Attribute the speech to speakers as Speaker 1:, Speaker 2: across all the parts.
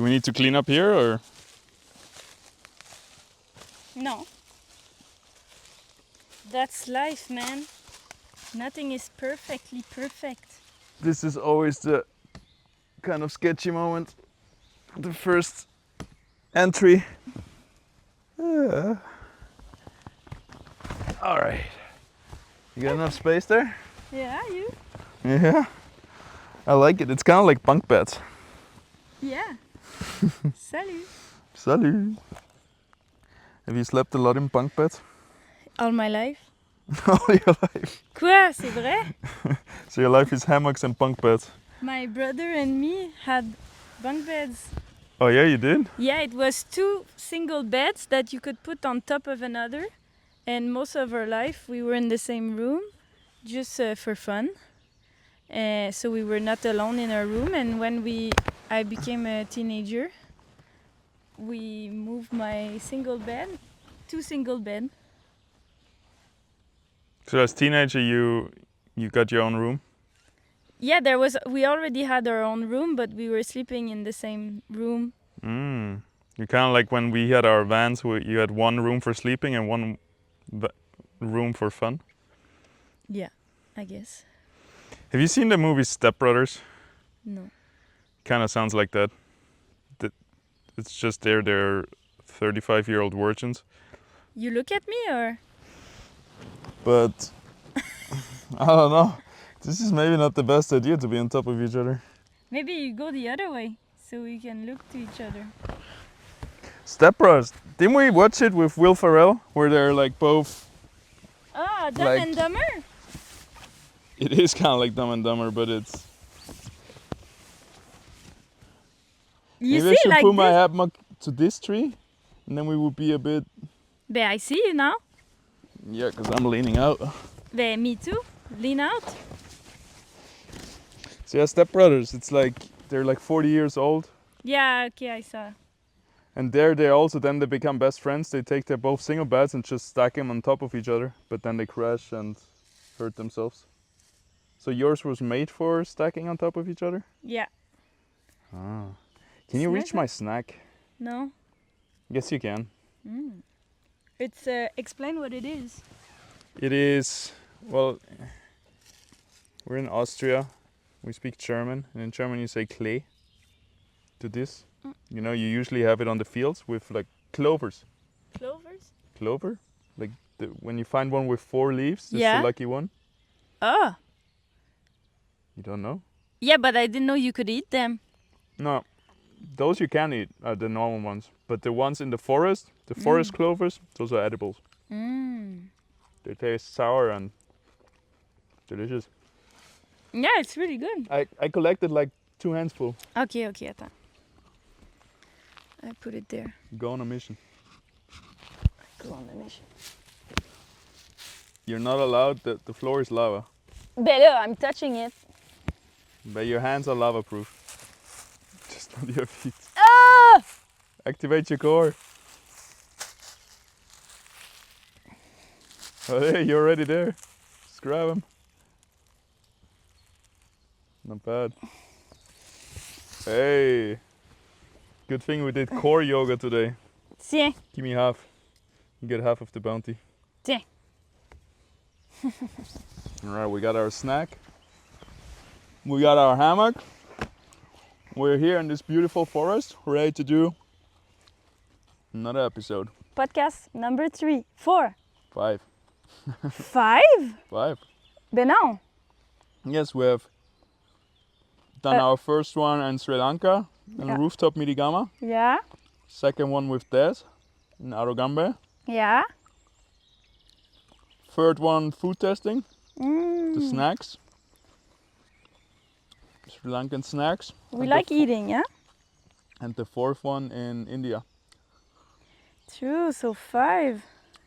Speaker 1: Do we need to clean up here or?
Speaker 2: No. That's life, man. Nothing is perfectly perfect.
Speaker 1: This is always the kind of sketchy moment. The first entry. All right. You got enough space there?
Speaker 2: Yeah, you?
Speaker 1: Yeah. I like it. It's kind of like bunk beds.
Speaker 2: Yeah. Salut.
Speaker 1: Salut. Have you slept a lot in bunk beds?
Speaker 2: All my life.
Speaker 1: All your life.
Speaker 2: Quoi, c'est vrai?
Speaker 1: So your life is hammocks and bunk beds.
Speaker 2: My brother and me had bunk beds.
Speaker 1: Oh yeah, you did?
Speaker 2: Yeah, it was 2 single beds that you could put on top of another. And most of our life we were in the same room, just for fun. So we were not alone in our room. And when I became a teenager, we moved my single bed to single bed.
Speaker 1: So as teenager, you got your own room?
Speaker 2: Yeah, we already had our own room, but we were sleeping in the same room.
Speaker 1: You kind of like when we had our vans, you had one room for sleeping and one room for fun?
Speaker 2: Yeah, I guess.
Speaker 1: Have you seen the movie Step Brothers?
Speaker 2: No.
Speaker 1: Kind of sounds like that. It's just they're 35-year-old virgins.
Speaker 2: You look at me or?
Speaker 1: But I don't know. This is maybe not the best idea to be on top of each other.
Speaker 2: Maybe you go the other way so we can look to each other.
Speaker 1: Step Brothers. Didn't we watch it with Will Ferrell where they're like both?
Speaker 2: Ah, Dumb and Dumber?
Speaker 1: It is kind of like Dumb and Dumber, but it's.
Speaker 2: You
Speaker 1: Maybe
Speaker 2: see,
Speaker 1: I should
Speaker 2: like
Speaker 1: put my
Speaker 2: this.
Speaker 1: hammock to this tree, and then we would be a bit.
Speaker 2: But I see you now.
Speaker 1: Yeah, because I'm leaning out.
Speaker 2: But me too. Lean out.
Speaker 1: So yeah, Step Brothers. It's like they're like 40 years old,
Speaker 2: Yeah, okay, I saw.
Speaker 1: and they also then they become best friends. They take their both single beds and just stack them on top of each other, but then they crash and hurt themselves. So yours was made for stacking on top of each other?
Speaker 2: Yeah.
Speaker 1: Ah. Can you reach my snack?
Speaker 2: No.
Speaker 1: Yes, you can.
Speaker 2: It's explain what it is.
Speaker 1: It is, well, we're in Austria. We speak German, and in German you say Klee to this. You know, you usually have it on the fields with like clovers.
Speaker 2: Clovers?
Speaker 1: Clover? Like when you find one with 4 leaves, that's
Speaker 2: Yeah.
Speaker 1: the lucky one.
Speaker 2: Oh.
Speaker 1: You don't know?
Speaker 2: Yeah, but I didn't know you could eat them.
Speaker 1: No, those you can eat, are the normal ones. But the ones in the forest clovers, those are edibles. They taste sour and delicious.
Speaker 2: Yeah, it's really good.
Speaker 1: I collected like 2 handsful.
Speaker 2: Okay, attends. I put it there.
Speaker 1: Go on a mission.
Speaker 2: Go on the mission.
Speaker 1: You're not allowed, the floor is lava.
Speaker 2: Ben là, I'm touching it.
Speaker 1: But your hands are lava proof. Just not your feet.
Speaker 2: Ah!
Speaker 1: Activate your core. Oh hey, you're already there. Just grab him. Not bad. Hey. Good thing we did core yoga today.
Speaker 2: Tiens.
Speaker 1: Give me half. You get half of the bounty.
Speaker 2: Tiens.
Speaker 1: Alright, we got our snack. We got our hammock. We're here in this beautiful forest, ready to do another episode.
Speaker 2: Podcast number 3. 4.
Speaker 1: 5.
Speaker 2: 5?
Speaker 1: 5.
Speaker 2: Ben non.
Speaker 1: Yes, we have done our first one in Sri Lanka, in
Speaker 2: Yeah.
Speaker 1: rooftop Midigama.
Speaker 2: Yeah.
Speaker 1: Second one with Des in Arogambe.
Speaker 2: Yeah.
Speaker 1: Third one, food testing, the snacks. Sri Lankan snacks.
Speaker 2: We
Speaker 1: And
Speaker 2: like
Speaker 1: the
Speaker 2: eating, yeah?
Speaker 1: And the fourth one in India.
Speaker 2: True, so 5.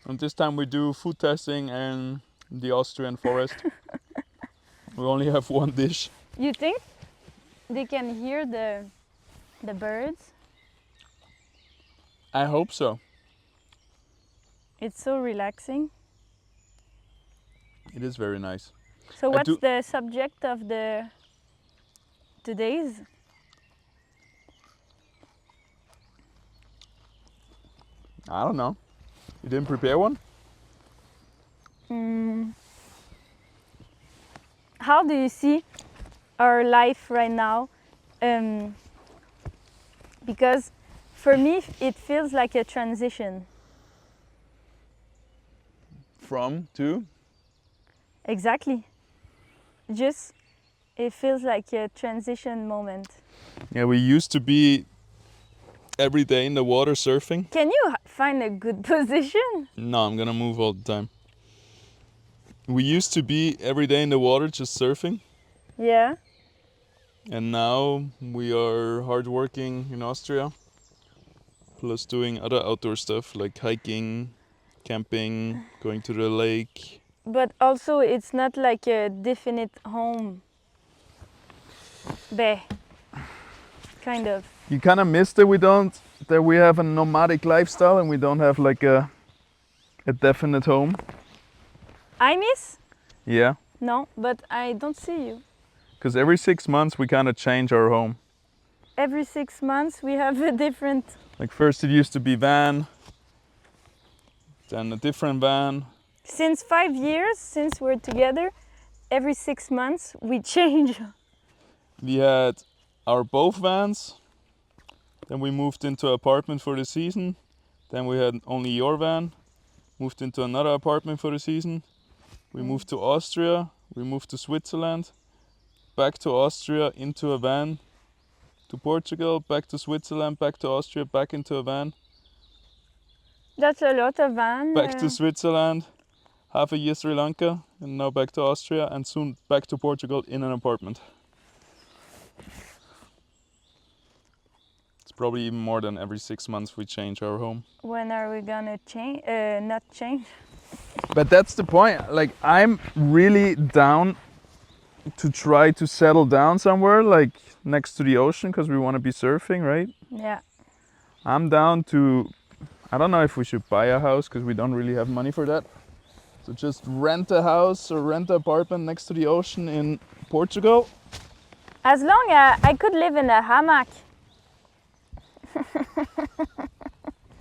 Speaker 1: And this time we do food testing in the Austrian forest. We only have one dish.
Speaker 2: You think they can hear the birds?
Speaker 1: I hope so.
Speaker 2: It's so relaxing.
Speaker 1: It is very nice.
Speaker 2: So
Speaker 1: I
Speaker 2: what's
Speaker 1: do-
Speaker 2: the subject of today's?
Speaker 1: I don't know. You didn't prepare one?
Speaker 2: How do you see our life right now? Because for me, it feels like a transition.
Speaker 1: From to?
Speaker 2: Exactly. Just, it feels like a transition moment.
Speaker 1: Yeah, we used to be every day in the water surfing.
Speaker 2: Can you find a good position?
Speaker 1: No, I'm gonna move all the time. We used to be every day in the water just surfing.
Speaker 2: Yeah.
Speaker 1: And now we are hardworking in Austria, plus doing other outdoor stuff like hiking, camping, going to the lake.
Speaker 2: But also, it's not like a definite home. Kind of.
Speaker 1: You kind of miss that we have a nomadic lifestyle and we don't have like a definite home.
Speaker 2: I miss?
Speaker 1: Yeah,
Speaker 2: No, but I don't see you.
Speaker 1: because every 6 months we kind of change our home.
Speaker 2: Every 6 months we have a different.
Speaker 1: Like first it used to be van, then a different van.
Speaker 2: Since 5 years, since we're together, every 6 months we change.
Speaker 1: We had our both vans. Then we moved into an apartment for the season. Then we had only your van. Moved into another apartment for the season. We moved to Austria. We moved to Switzerland. Back to Austria into a van. To Portugal, back to Switzerland, back to Austria, back into a van.
Speaker 2: That's a lot of van.
Speaker 1: Back to Switzerland, half a year Sri Lanka, and now back to Austria, and soon back to Portugal in an apartment. It's probably even more than every 6 months we change our home.
Speaker 2: When are we gonna change? Not change.
Speaker 1: But that's the point. Like, I'm really down to try to settle down somewhere, like next to the ocean, because we want to be surfing, right?
Speaker 2: Yeah.
Speaker 1: I'm down to, I don't know if we should buy a house, because we don't really have money for that. So just rent a house or rent an apartment next to the ocean in Portugal.
Speaker 2: As long as I could live in a hammock.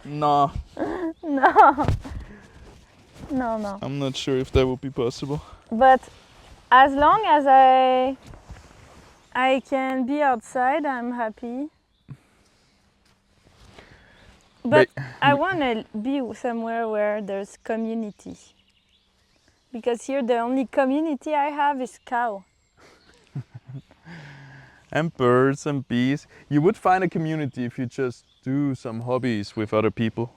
Speaker 1: No,
Speaker 2: No. No.
Speaker 1: I'm not sure if that would be possible.
Speaker 2: But as long as I can be outside, I'm happy. But I want to be somewhere where there's community. Because here the only community I have is cow.
Speaker 1: And birds and bees. You would find a community if you just do some hobbies with other people.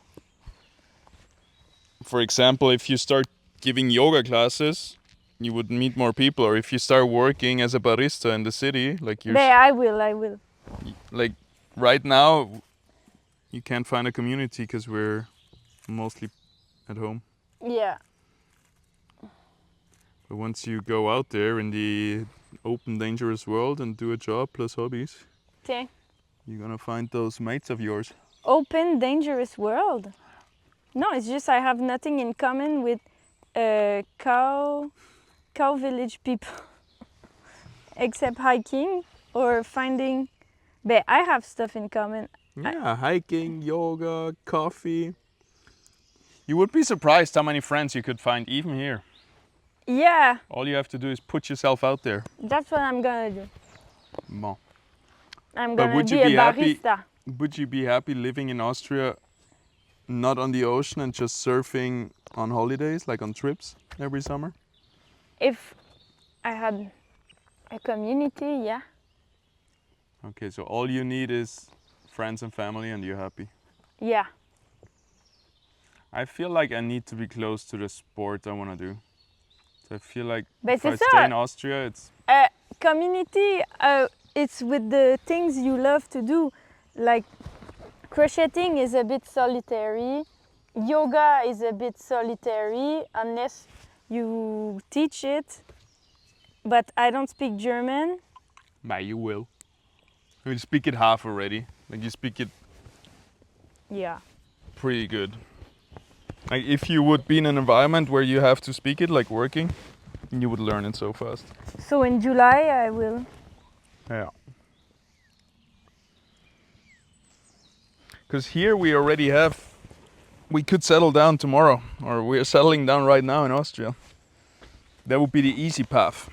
Speaker 1: For example, if you start giving yoga classes, you would meet more people. Or if you start working as a barista in the city, like you're...
Speaker 2: I will.
Speaker 1: Like right now, you can't find a community because we're mostly at home.
Speaker 2: Yeah.
Speaker 1: But once you go out there in the open, dangerous world and do a job plus hobbies,
Speaker 2: Okay.
Speaker 1: you're gonna find those mates of yours.
Speaker 2: Open, dangerous world. No, it's just I have nothing in common with cow village people. Except hiking or finding... But I have stuff in common.
Speaker 1: Yeah, hiking, yoga, coffee. You would be surprised how many friends you could find even here.
Speaker 2: Yeah,
Speaker 1: All you have to do is put yourself out there.
Speaker 2: that's what I'm gonna do.
Speaker 1: Bon.
Speaker 2: I'm
Speaker 1: But
Speaker 2: gonna
Speaker 1: would
Speaker 2: be
Speaker 1: you
Speaker 2: a
Speaker 1: be happy-
Speaker 2: barista.
Speaker 1: Would you be happy living in Austria, not on the ocean and just surfing on holidays, like on trips every summer?
Speaker 2: If I had a community, yeah.
Speaker 1: Okay, so all you need is friends and family and you're happy.
Speaker 2: Yeah.
Speaker 1: I feel like I need to be close to the sport I want to do. So I feel like
Speaker 2: But
Speaker 1: if I
Speaker 2: c'est
Speaker 1: stay
Speaker 2: ça.
Speaker 1: in Austria, it's...
Speaker 2: Community, it's with the things you love to do. Like crocheting is a bit solitary. Yoga is a bit solitary unless you teach it. But I don't speak German.
Speaker 1: Bah, you will. You speak it half already. Like you speak it
Speaker 2: Yeah.
Speaker 1: pretty good. Like if you would be in an environment where you have to speak it, like working, you would learn it so fast.
Speaker 2: So in July I will.
Speaker 1: Yeah. Because here we already have we could settle down tomorrow, or we're settling down right now in Austria. That would be the easy path.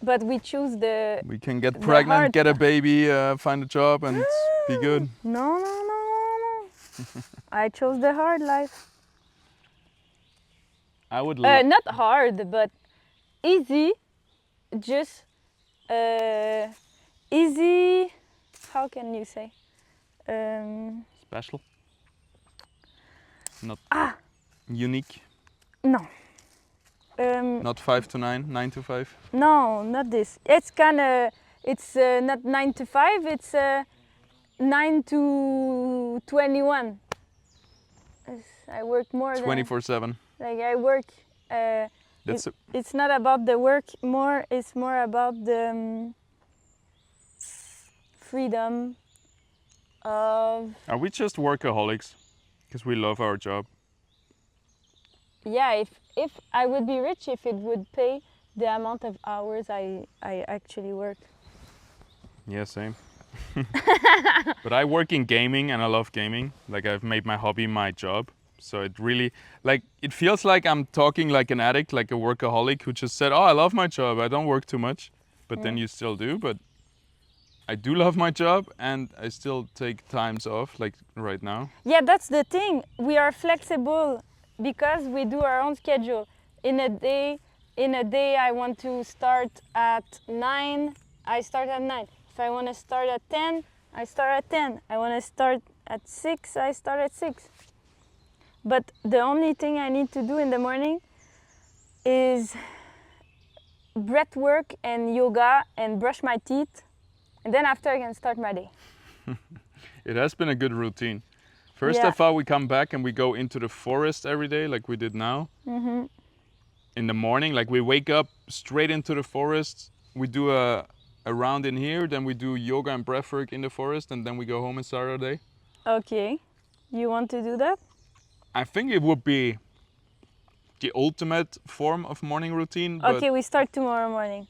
Speaker 2: But we choose the
Speaker 1: We can get
Speaker 2: the
Speaker 1: pregnant,
Speaker 2: hard
Speaker 1: get a baby, find a job, and be good.
Speaker 2: No. I chose the hard life.
Speaker 1: I would
Speaker 2: Not hard, but easy. Just easy. How can you say?
Speaker 1: special. Not unique.
Speaker 2: No.
Speaker 1: Not 5 to 9, 9 to 5.
Speaker 2: No, not this. It's kind of. It's not 9 to 5. It's 9 to 21. I work more
Speaker 1: 24/7.
Speaker 2: Like I work. It's not about the work more. It's more about the freedom of.
Speaker 1: Are we just workaholics? Because we love our job.
Speaker 2: Yeah, if I would be rich if it would pay the amount of hours I actually work.
Speaker 1: Yeah, same. But I work in gaming and I love gaming. Like I've made my hobby my job. So it really, like, it feels like I'm talking like an addict, like a workaholic who just said, oh, I love my job. I don't work too much. But then you still do. But I do love my job and I still take times off, like right now.
Speaker 2: Yeah, that's the thing. We are flexible because we do our own schedule. In a day I want to start at 9, I start at 9. If I want to start at 10, I start at 10. I want to start at 6, I start at 6. But the only thing I need to do in the morning is breath work and yoga and brush my teeth. And then after I can start my day.
Speaker 1: It has been a good routine. First
Speaker 2: Yeah.
Speaker 1: I thought we come back and we go into the forest every day like we did now.
Speaker 2: Mm-hmm.
Speaker 1: In the morning, like we wake up straight into the forest. We do a round in here, then we do yoga and breathwork in the forest, and then we go home and start our day.
Speaker 2: Okay. You want to do that?
Speaker 1: I think it would be the ultimate form of morning routine. But
Speaker 2: Okay, we start tomorrow morning.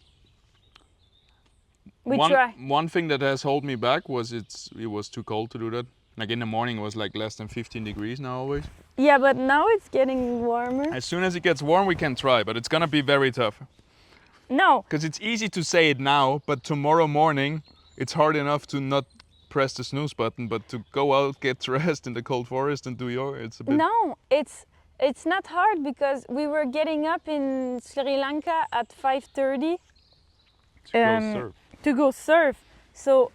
Speaker 2: We
Speaker 1: one,
Speaker 2: try.
Speaker 1: One thing that has held me back was it was too cold to do that. Like in the morning it was like less than 15 degrees now always.
Speaker 2: Yeah, but now it's getting warmer.
Speaker 1: As soon as it gets warm we can try, but it's gonna be very tough.
Speaker 2: No.
Speaker 1: Because it's easy to say it now, but tomorrow morning it's hard enough to not press the snooze button, but to go out, get dressed in the cold forest and do yoga, it's a bit...
Speaker 2: No, it's not hard because we were getting up in Sri Lanka at 5:30
Speaker 1: to go surf.
Speaker 2: to go surf. So,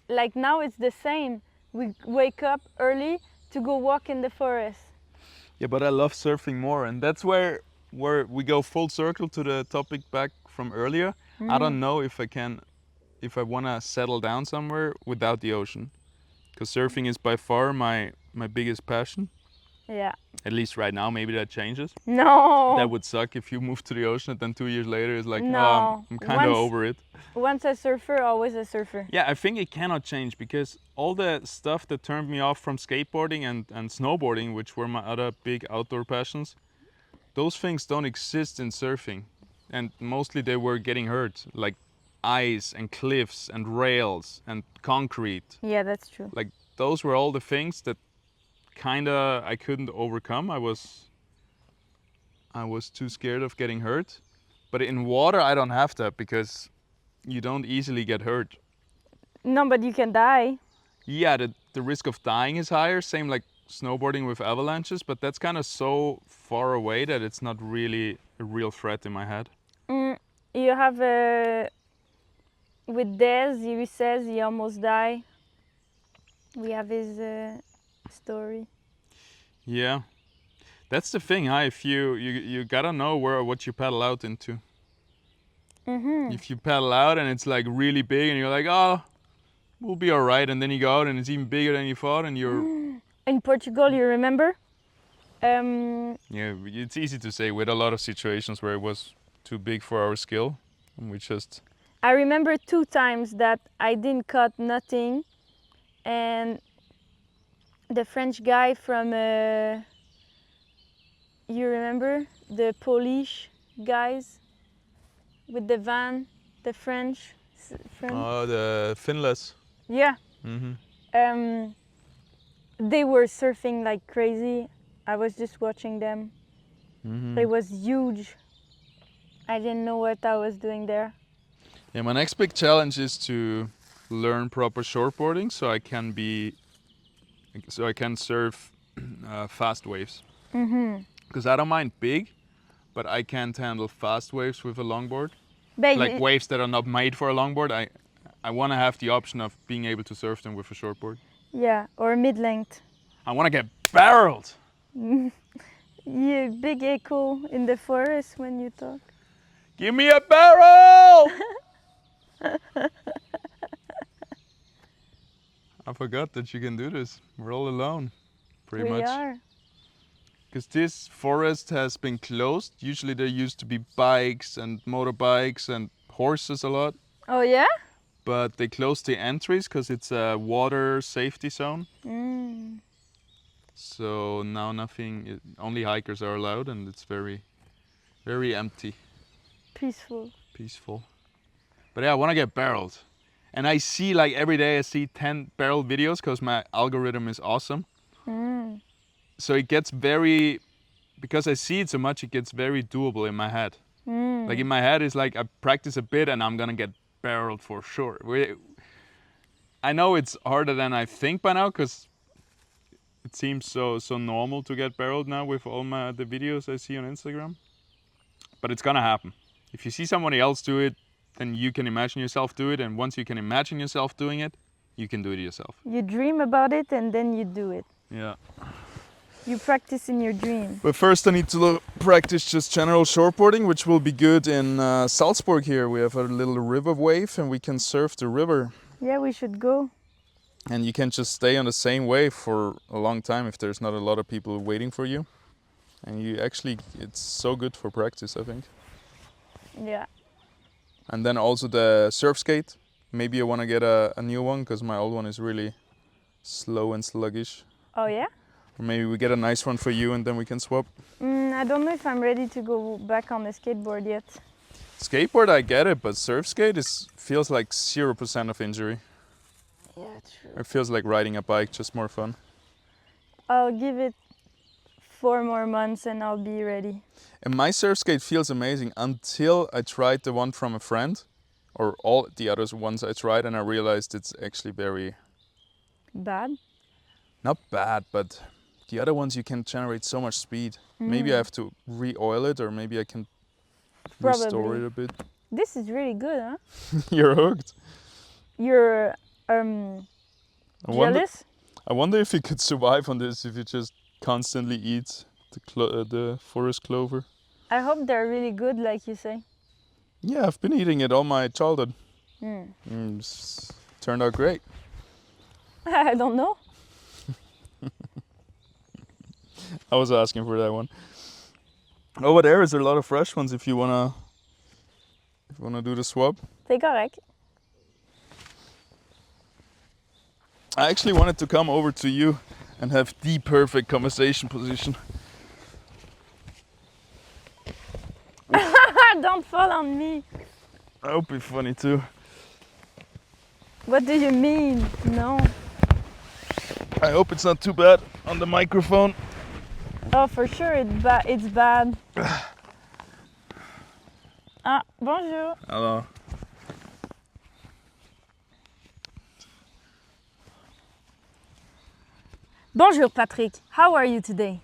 Speaker 2: like now it's the same. We wake up early to go walk in the forest.
Speaker 1: Yeah, but I love surfing more, and that's where we go full circle to the topic back from earlier. I don't know if I want to settle down somewhere without the ocean, because surfing is by far my biggest passion.
Speaker 2: Yeah.
Speaker 1: At least right now, maybe that changes.
Speaker 2: No.
Speaker 1: That would suck if you move to the ocean and then 2 years later it's like,
Speaker 2: No.
Speaker 1: oh, I'm kind of over it.
Speaker 2: Once a surfer, always a surfer.
Speaker 1: Yeah, I think it cannot change because all the stuff that turned me off from skateboarding and snowboarding, which were my other big outdoor passions, those things don't exist in surfing. And mostly they were getting hurt, like ice and cliffs and rails and concrete.
Speaker 2: Yeah, that's true.
Speaker 1: Like those were all the things that kinda I couldn't overcome. I was too scared of getting hurt. But in water I don't have that because you don't easily get hurt.
Speaker 2: No, but you can die.
Speaker 1: Yeah, the risk of dying is higher, same like snowboarding with avalanches, but that's kind of so far away that it's not really a real threat in my head.
Speaker 2: You have with Des, he says he almost died. We have his story.
Speaker 1: Yeah, that's the thing, huh? If you gotta know what you paddle out into. If you paddle out and it's like really big and you're like, oh, we'll be all right, and then you go out and it's even bigger than you thought and you're...
Speaker 2: In Portugal, you remember?
Speaker 1: Yeah, it's easy to say with a lot of situations where it was too big for our skill and we just...
Speaker 2: I remember 2 times that I didn't cut nothing, and the French guy from, you remember? The Polish guys with the van, the French.
Speaker 1: Oh, the finless.
Speaker 2: Yeah. They were surfing like crazy. I was just watching them.
Speaker 1: Mm-hmm.
Speaker 2: It was huge. I didn't know what I was doing there.
Speaker 1: Yeah, my next big challenge is to learn proper shortboarding so I can surf fast waves.
Speaker 2: Mm-hmm.
Speaker 1: Because I don't mind big, but I can't handle fast waves with a longboard.
Speaker 2: But
Speaker 1: Like waves that are not made for a longboard. I want to have the option of being able to surf them with a shortboard.
Speaker 2: yeah, or mid-length.
Speaker 1: I want to get barreled.
Speaker 2: You big echo in the forest when you talk.
Speaker 1: Give me a barrel! I forgot that you can do this. We're all alone, pretty much.
Speaker 2: We are.
Speaker 1: Because this forest has been closed. Usually there used to be bikes and motorbikes and horses a lot.
Speaker 2: Oh yeah?
Speaker 1: But they closed the entries because it's a water safety zone.
Speaker 2: Mm.
Speaker 1: So now only hikers are allowed, and it's very, very empty,
Speaker 2: Peaceful.
Speaker 1: But yeah, I want to get barreled. And I see like every day I see 10 barrel videos because my algorithm is awesome.
Speaker 2: Mm.
Speaker 1: So it gets because I see it so much, it gets very doable in my head.
Speaker 2: Mm.
Speaker 1: Like in my head it's like I practice a bit and I'm gonna get barreled for sure. I know it's harder than I think by now because it seems so normal to get barreled now with all the videos I see on Instagram. But it's gonna happen. If you see somebody else do it, then you can imagine yourself do it, and once you can imagine yourself doing it, you can do it yourself.
Speaker 2: You dream about it and then you do it.
Speaker 1: Yeah.
Speaker 2: You practice in your dream.
Speaker 1: But first I need to practice just general shortboarding, which will be good in Salzburg here. We have a little river wave and we can surf the river.
Speaker 2: Yeah, we should go.
Speaker 1: And you can just stay on the same wave for a long time if there's not a lot of people waiting for you. And it's so good for practice, I think.
Speaker 2: Yeah.
Speaker 1: And then also the surf skate. Maybe I want to get a new one because my old one is really slow and sluggish.
Speaker 2: Oh yeah?
Speaker 1: Or maybe we get a nice one for you and then we can swap.
Speaker 2: I don't know if I'm ready to go back on the skateboard yet.
Speaker 1: Skateboard, I get it, but surf skate feels like 0% of injury.
Speaker 2: Yeah, true.
Speaker 1: It feels like riding a bike, just more fun.
Speaker 2: I'll give it 4 more months and I'll be ready.
Speaker 1: And my surf skate feels amazing until I tried the one from a friend, or all the other ones I tried, and I realized it's actually very...
Speaker 2: Bad?
Speaker 1: Not bad, but the other ones you can generate so much speed. Maybe I have to re-oil it, or maybe I can restore it a bit.
Speaker 2: This is really good, huh?
Speaker 1: You're hooked.
Speaker 2: You're jealous?
Speaker 1: I wonder if you could survive on this if you just constantly eat the forest clover.
Speaker 2: I hope they're really good, like you say.
Speaker 1: Yeah, I've been eating it all my childhood. Turned out great.
Speaker 2: I don't know.
Speaker 1: I was asking for that one. Over there is a lot of fresh ones if you wanna do the swap.
Speaker 2: C'est correct.
Speaker 1: I actually wanted to come over to you and have the perfect conversation position.
Speaker 2: Don't fall on me.
Speaker 1: That would be funny too.
Speaker 2: What do you mean? No.
Speaker 1: I hope it's not too bad on the microphone.
Speaker 2: Oh, for sure it's bad. Bonjour.
Speaker 1: Hello.
Speaker 2: Bonjour, Patrick. How are you today?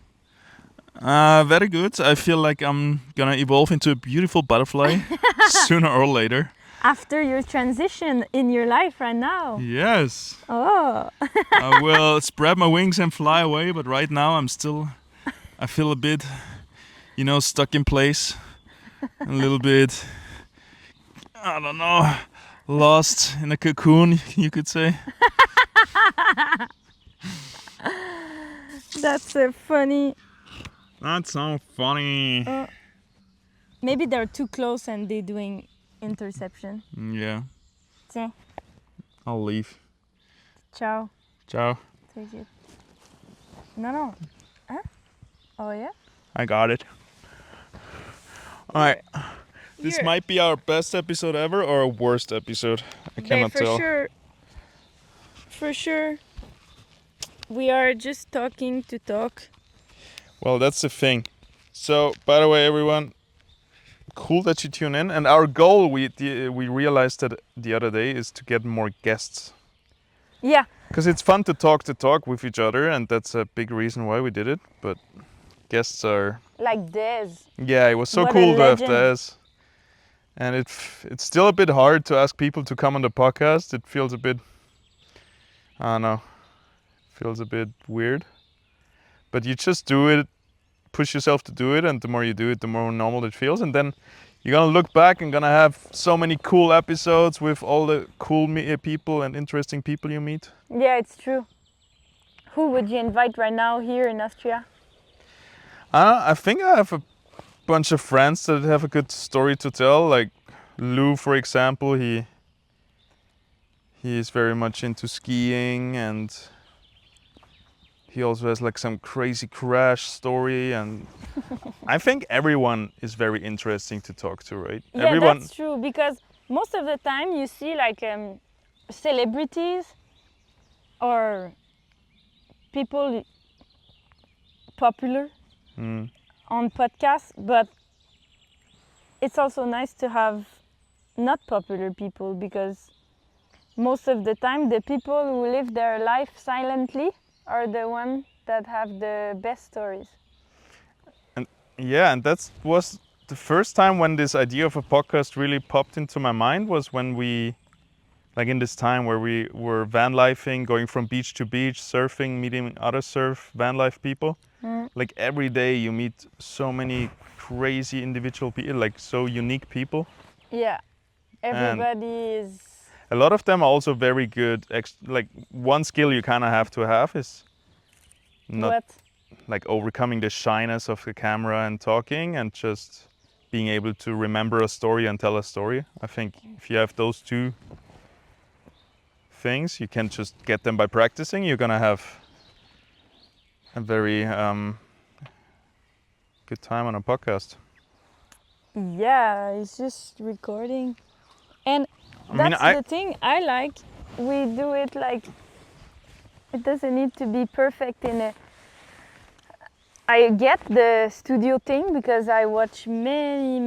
Speaker 1: Very good. I feel like I'm gonna evolve into a beautiful butterfly sooner or later.
Speaker 2: After your transition in your life right now.
Speaker 1: Yes.
Speaker 2: Oh.
Speaker 1: I will spread my wings and fly away, but right now I feel a bit, stuck in place. A little bit, I don't know, lost in a cocoon, you could say.
Speaker 2: That's funny.
Speaker 1: That's so funny.
Speaker 2: Maybe they're too close and they're doing interception.
Speaker 1: Yeah.
Speaker 2: Tiens.
Speaker 1: I'll leave.
Speaker 2: Ciao.
Speaker 1: Ciao.
Speaker 2: Take it. No. Huh? Oh yeah?
Speaker 1: I got it. Alright. This might be our best episode ever or a worst episode. I cannot tell.
Speaker 2: For sure. We are just talking to talk.
Speaker 1: Well, that's the thing. So, by the way, everyone, cool that you tune in. And our goal, we realized that the other day, is to get more guests.
Speaker 2: Yeah,
Speaker 1: Because it's fun to talk with each other, and that's a big reason why we did it. But guests are...
Speaker 2: like this.
Speaker 1: Yeah, it was so
Speaker 2: What a
Speaker 1: cool to have
Speaker 2: legend.
Speaker 1: Des. And it's still a bit hard to ask people to come on the podcast. It feels a bit... I don't know. Feels a bit weird. But you just do it, push yourself to do it, and the more you do it, the more normal it feels. And then you're gonna look back and gonna have so many cool episodes with all the cool people and interesting people you meet.
Speaker 2: Yeah, it's true. Who would you invite right now here in Austria?
Speaker 1: I think I have a bunch of friends that have a good story to tell. Like Lou, for example, he is very much into skiing, and he also has like some crazy crash story. And I think everyone is very interesting to talk to, right?
Speaker 2: Yeah,
Speaker 1: Everyone.
Speaker 2: that's true, because most of the time you see like celebrities or people popular on podcasts, but it's also nice to have not popular people, because most of the time the people who live their life silently are the ones that have the best stories.
Speaker 1: Yeah, and that was the first time when this idea of a podcast really popped into my mind, was when we, like in this time where we were van lifing, going from beach to beach, surfing, meeting other van life people. Like every day you meet so many crazy individual people, like so unique people.
Speaker 2: Yeah, everybody is...
Speaker 1: A lot of them are also very good. Like one skill you kind of have to have is not
Speaker 2: What?
Speaker 1: like overcoming the shyness of the camera and talking, and just being able to remember a story and tell a story. I think if you have those two things, you can just get them by practicing. You're gonna have a very good time on a podcast.
Speaker 2: Yeah, it's just recording. And that's the thing I like. We do it like, it doesn't need to be perfect in a... I get the studio thing because I watch many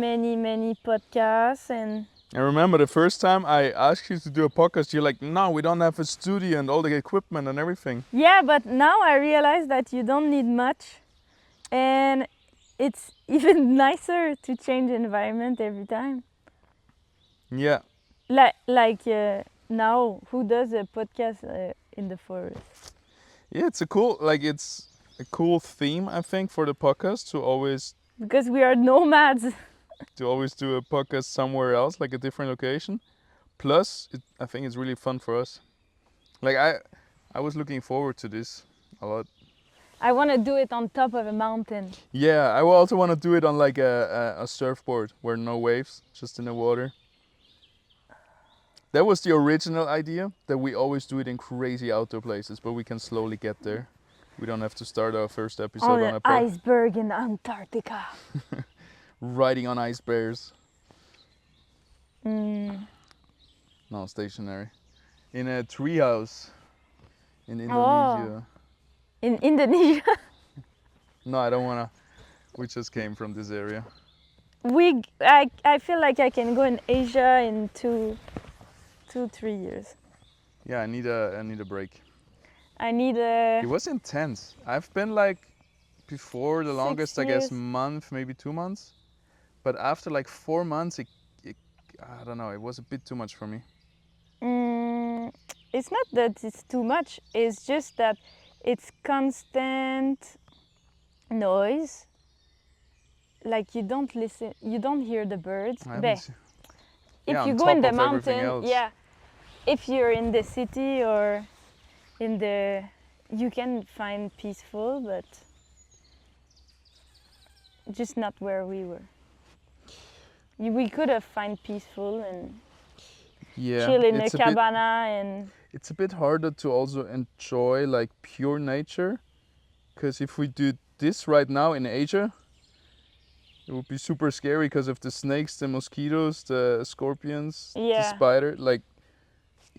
Speaker 2: podcasts, and
Speaker 1: I remember the first time I asked you to do a podcast, you're like, no, we don't have a studio and all the equipment and everything.
Speaker 2: yeah, but now I realize that you don't need much, and it's even nicer to change environment every time.
Speaker 1: Yeah.
Speaker 2: Like now, who does a podcast in the forest?
Speaker 1: Yeah, it's a cool theme, I think, for the podcast, to always
Speaker 2: Because we are nomads.
Speaker 1: do a podcast somewhere else, like a different location. Plus, I think it's really fun for us. Like I was looking forward to this a lot.
Speaker 2: I want to do it on top of a mountain.
Speaker 1: Yeah, I also want to do it on like a surfboard where no waves, just in the water. That was the original idea, that we always do it in crazy outdoor places, but we can slowly get there. We don't have to start our first episode
Speaker 2: On an iceberg in Antarctica.
Speaker 1: riding on ice bears.
Speaker 2: Mm.
Speaker 1: No, stationary. In a treehouse in Indonesia.
Speaker 2: In Indonesia?
Speaker 1: No, I don't wanna. We just came from this area.
Speaker 2: I feel like I can go in Asia in 3 years.
Speaker 1: Yeah, I need a break.
Speaker 2: I need a...
Speaker 1: It was intense. I've been like before the
Speaker 2: 6
Speaker 1: longest, I guess,
Speaker 2: years.
Speaker 1: month, maybe 2 months. But after like 4 months, it I don't know, it was a bit too much for me.
Speaker 2: It's not that it's too much, it's just that it's constant noise. Like you don't listen, you don't hear the birds. If
Speaker 1: Yeah,
Speaker 2: you
Speaker 1: on
Speaker 2: go in
Speaker 1: top
Speaker 2: the
Speaker 1: of everything
Speaker 2: mountain,
Speaker 1: else.
Speaker 2: yeah. If you're in the city or in the... You can find peaceful, but just not where we were. We could have found peaceful and chill in a cabana and...
Speaker 1: It's a bit harder to also enjoy like pure nature, because if we do this right now in Asia, it would be super scary because of the snakes, the mosquitoes, the scorpions, the spider. Like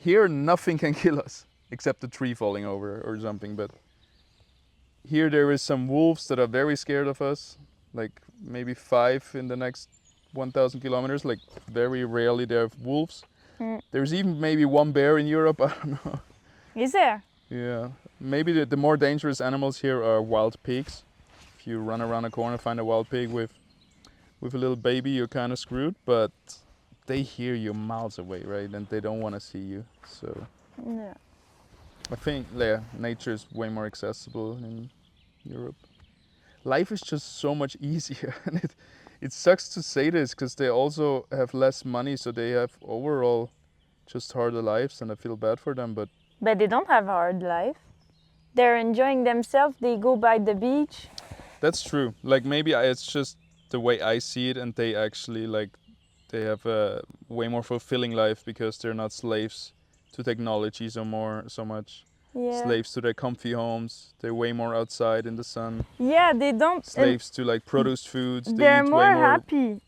Speaker 1: here, nothing can kill us except the tree falling over or something. But here there is some wolves that are very scared of us, like maybe 5 in the next 1,000 kilometers. Like very rarely there are wolves. There's even maybe one bear in Europe. I don't know.
Speaker 2: Is there?
Speaker 1: Yeah, maybe the more dangerous animals here are wild pigs. If you run around a corner, find a wild pig with a little baby, you're kind of screwed. But they hear you miles away, right? And they don't want to see you. So
Speaker 2: Yeah.
Speaker 1: I think nature is way more accessible in Europe. Life is just so much easier, and it sucks to say this because they also have less money, so they have overall just harder lives, and I feel bad for them. But
Speaker 2: They don't have a hard life. They're enjoying themselves. They go by the beach.
Speaker 1: that's true. Like maybe it's just the way I see it, and they actually they have a way more fulfilling life because they're not slaves to technology so much.
Speaker 2: Yeah.
Speaker 1: Slaves to their comfy homes. They're way more outside in the sun.
Speaker 2: Yeah, they don't.
Speaker 1: Slaves to produced foods. They
Speaker 2: They're
Speaker 1: eat
Speaker 2: more
Speaker 1: way more.
Speaker 2: happy.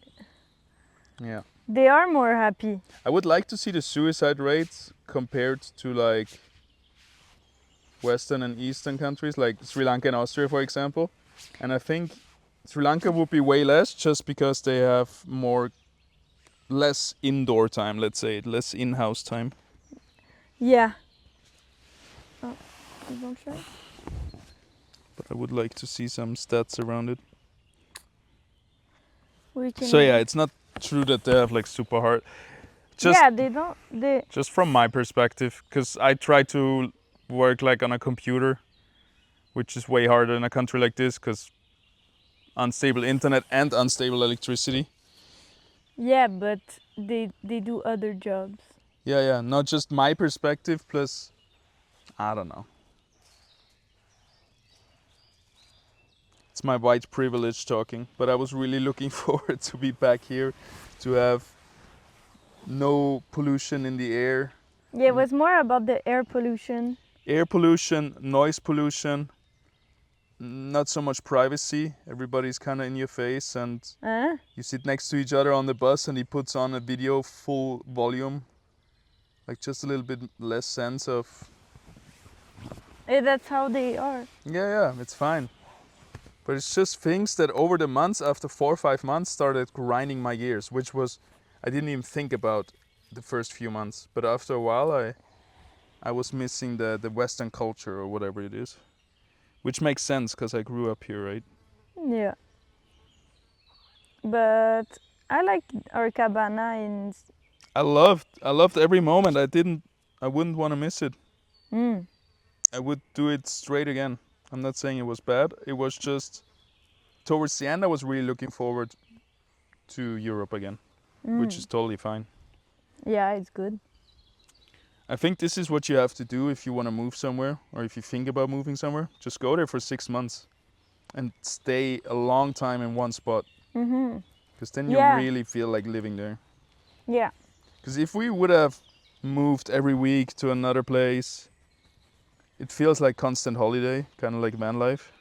Speaker 1: Yeah.
Speaker 2: They are more happy.
Speaker 1: I would like to see the suicide rates compared to Western and Eastern countries, like Sri Lanka and Austria, for example. And I think Sri Lanka would be way less just because they have less indoor time, let's say, less in-house time.
Speaker 2: Yeah. Oh, you don't try?
Speaker 1: But I would like to see some stats around it.
Speaker 2: We can.
Speaker 1: So yeah, it's not true that they have super hard.
Speaker 2: They don't.
Speaker 1: Just from my perspective, because I try to work on a computer, which is way harder in a country like this, because unstable internet and unstable electricity.
Speaker 2: Yeah, but they do other jobs.
Speaker 1: Yeah, not just my perspective, plus, I don't know. It's my white privilege talking, but I was really looking forward to be back here, to have no pollution in the air.
Speaker 2: Yeah, it was more about the air pollution.
Speaker 1: Air pollution, noise pollution, not so much privacy. Everybody's kind of in your face, and you sit next to each other on the bus, and he puts on a video full volume, just a little bit less sense of.
Speaker 2: Yeah, that's how they are.
Speaker 1: Yeah, it's fine. But it's just things that over the months, after 4 or 5 months, started grinding my gears, which was, I didn't even think about the first few months. But after a while, I was missing the Western culture or whatever it is. Which makes sense because I grew up here, right?
Speaker 2: Yeah. But I like our cabana in.
Speaker 1: I loved every moment. I wouldn't want to miss it. I would do it straight again. I'm not saying it was bad. It was just towards the end I was really looking forward to Europe again, which is totally fine.
Speaker 2: Yeah, it's good.
Speaker 1: I think this is what you have to do if you want to move somewhere, or if you think about moving somewhere. Just go there for 6 months and stay a long time in one spot. Because then you really feel like living there.
Speaker 2: Yeah.
Speaker 1: Because if we would have moved every week to another place, it feels like constant holiday, kind of like van life.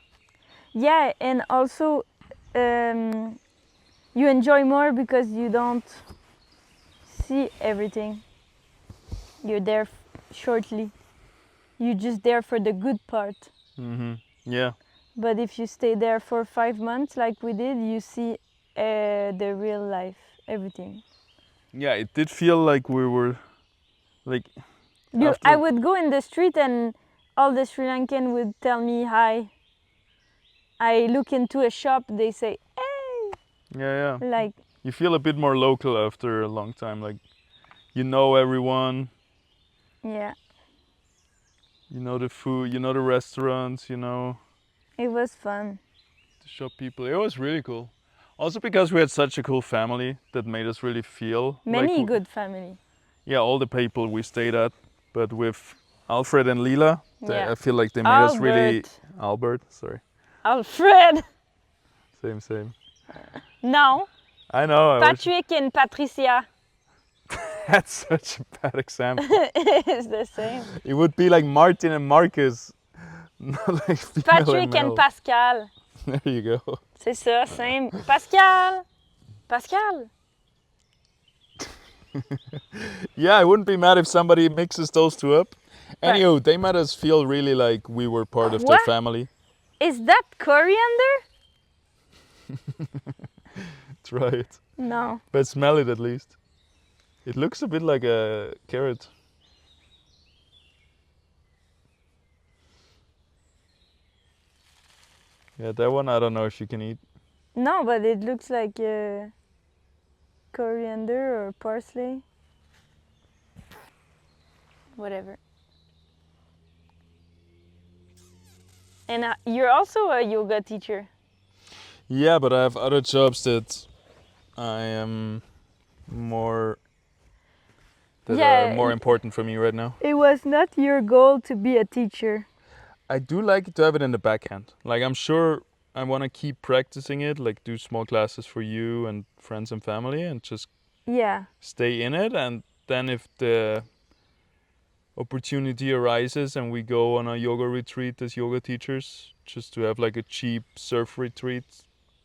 Speaker 2: Yeah, and also you enjoy more because you don't see everything. You're there shortly. You're just there for the good part.
Speaker 1: Yeah.
Speaker 2: But if you stay there for 5 months like we did, you see the real life, everything.
Speaker 1: Yeah, it did feel like we were
Speaker 2: I would go in the street and all the Sri Lankan would tell me hi. I look into a shop, they say, hey!
Speaker 1: Yeah.
Speaker 2: Like,
Speaker 1: you feel a bit more local after a long time. You know everyone.
Speaker 2: Yeah.
Speaker 1: You know the food, you know the restaurants, you know.
Speaker 2: It was fun.
Speaker 1: The shop people. It was really cool. Also because we had such a cool family that made us really feel
Speaker 2: Many good family.
Speaker 1: Yeah, all the people we stayed at. But with Alfred and Lila, I feel like they made us really... Albert, sorry.
Speaker 2: Alfred!
Speaker 1: Same.
Speaker 2: No.
Speaker 1: I know.
Speaker 2: Patrick and Patricia.
Speaker 1: That's such a bad example.
Speaker 2: It's the same.
Speaker 1: It would be like Martin and Marcus. Not like
Speaker 2: Patrick and Pascal.
Speaker 1: There you go.
Speaker 2: C'est ça, same. Pascal!
Speaker 1: Yeah, I wouldn't be mad if somebody mixes those two up. Anywho, they made us feel really like we were part of their family.
Speaker 2: Is that coriander?
Speaker 1: Try it.
Speaker 2: No.
Speaker 1: But smell it at least. It looks a bit like a carrot. Yeah, that one I don't know if you can eat.
Speaker 2: No, but it looks like coriander or parsley. Whatever. And you're also a yoga teacher.
Speaker 1: Yeah, but I have other jobs that I am more that are more important for me right now.
Speaker 2: It was not your goal to be a teacher.
Speaker 1: I do like to have it in the backhand. Like I'm sure I want to keep practicing it, like do small classes for you and friends and family and just stay in it, and then if the opportunity arises and we go on a yoga retreat as yoga teachers, just to have like a cheap surf retreat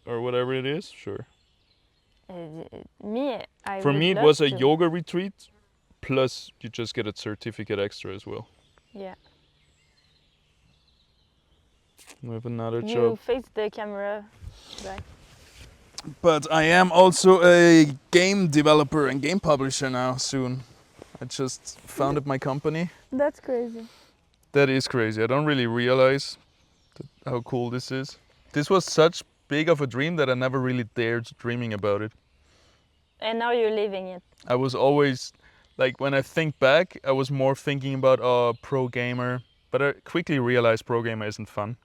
Speaker 1: or whatever it is, sure.
Speaker 2: For me
Speaker 1: it was a yoga retreat, plus you just get a certificate extra as well.
Speaker 2: Yeah.
Speaker 1: We have another job.
Speaker 2: You face the camera back.
Speaker 1: But I am also a game developer and game publisher now soon. I just founded my company.
Speaker 2: That's crazy.
Speaker 1: That is crazy. I don't really realize how cool this is. This was such big of a dream that I never really dared dreaming about it.
Speaker 2: And now you're living it.
Speaker 1: I was always, like when I think back, I was more thinking about pro gamer. But I quickly realized pro gamer isn't fun.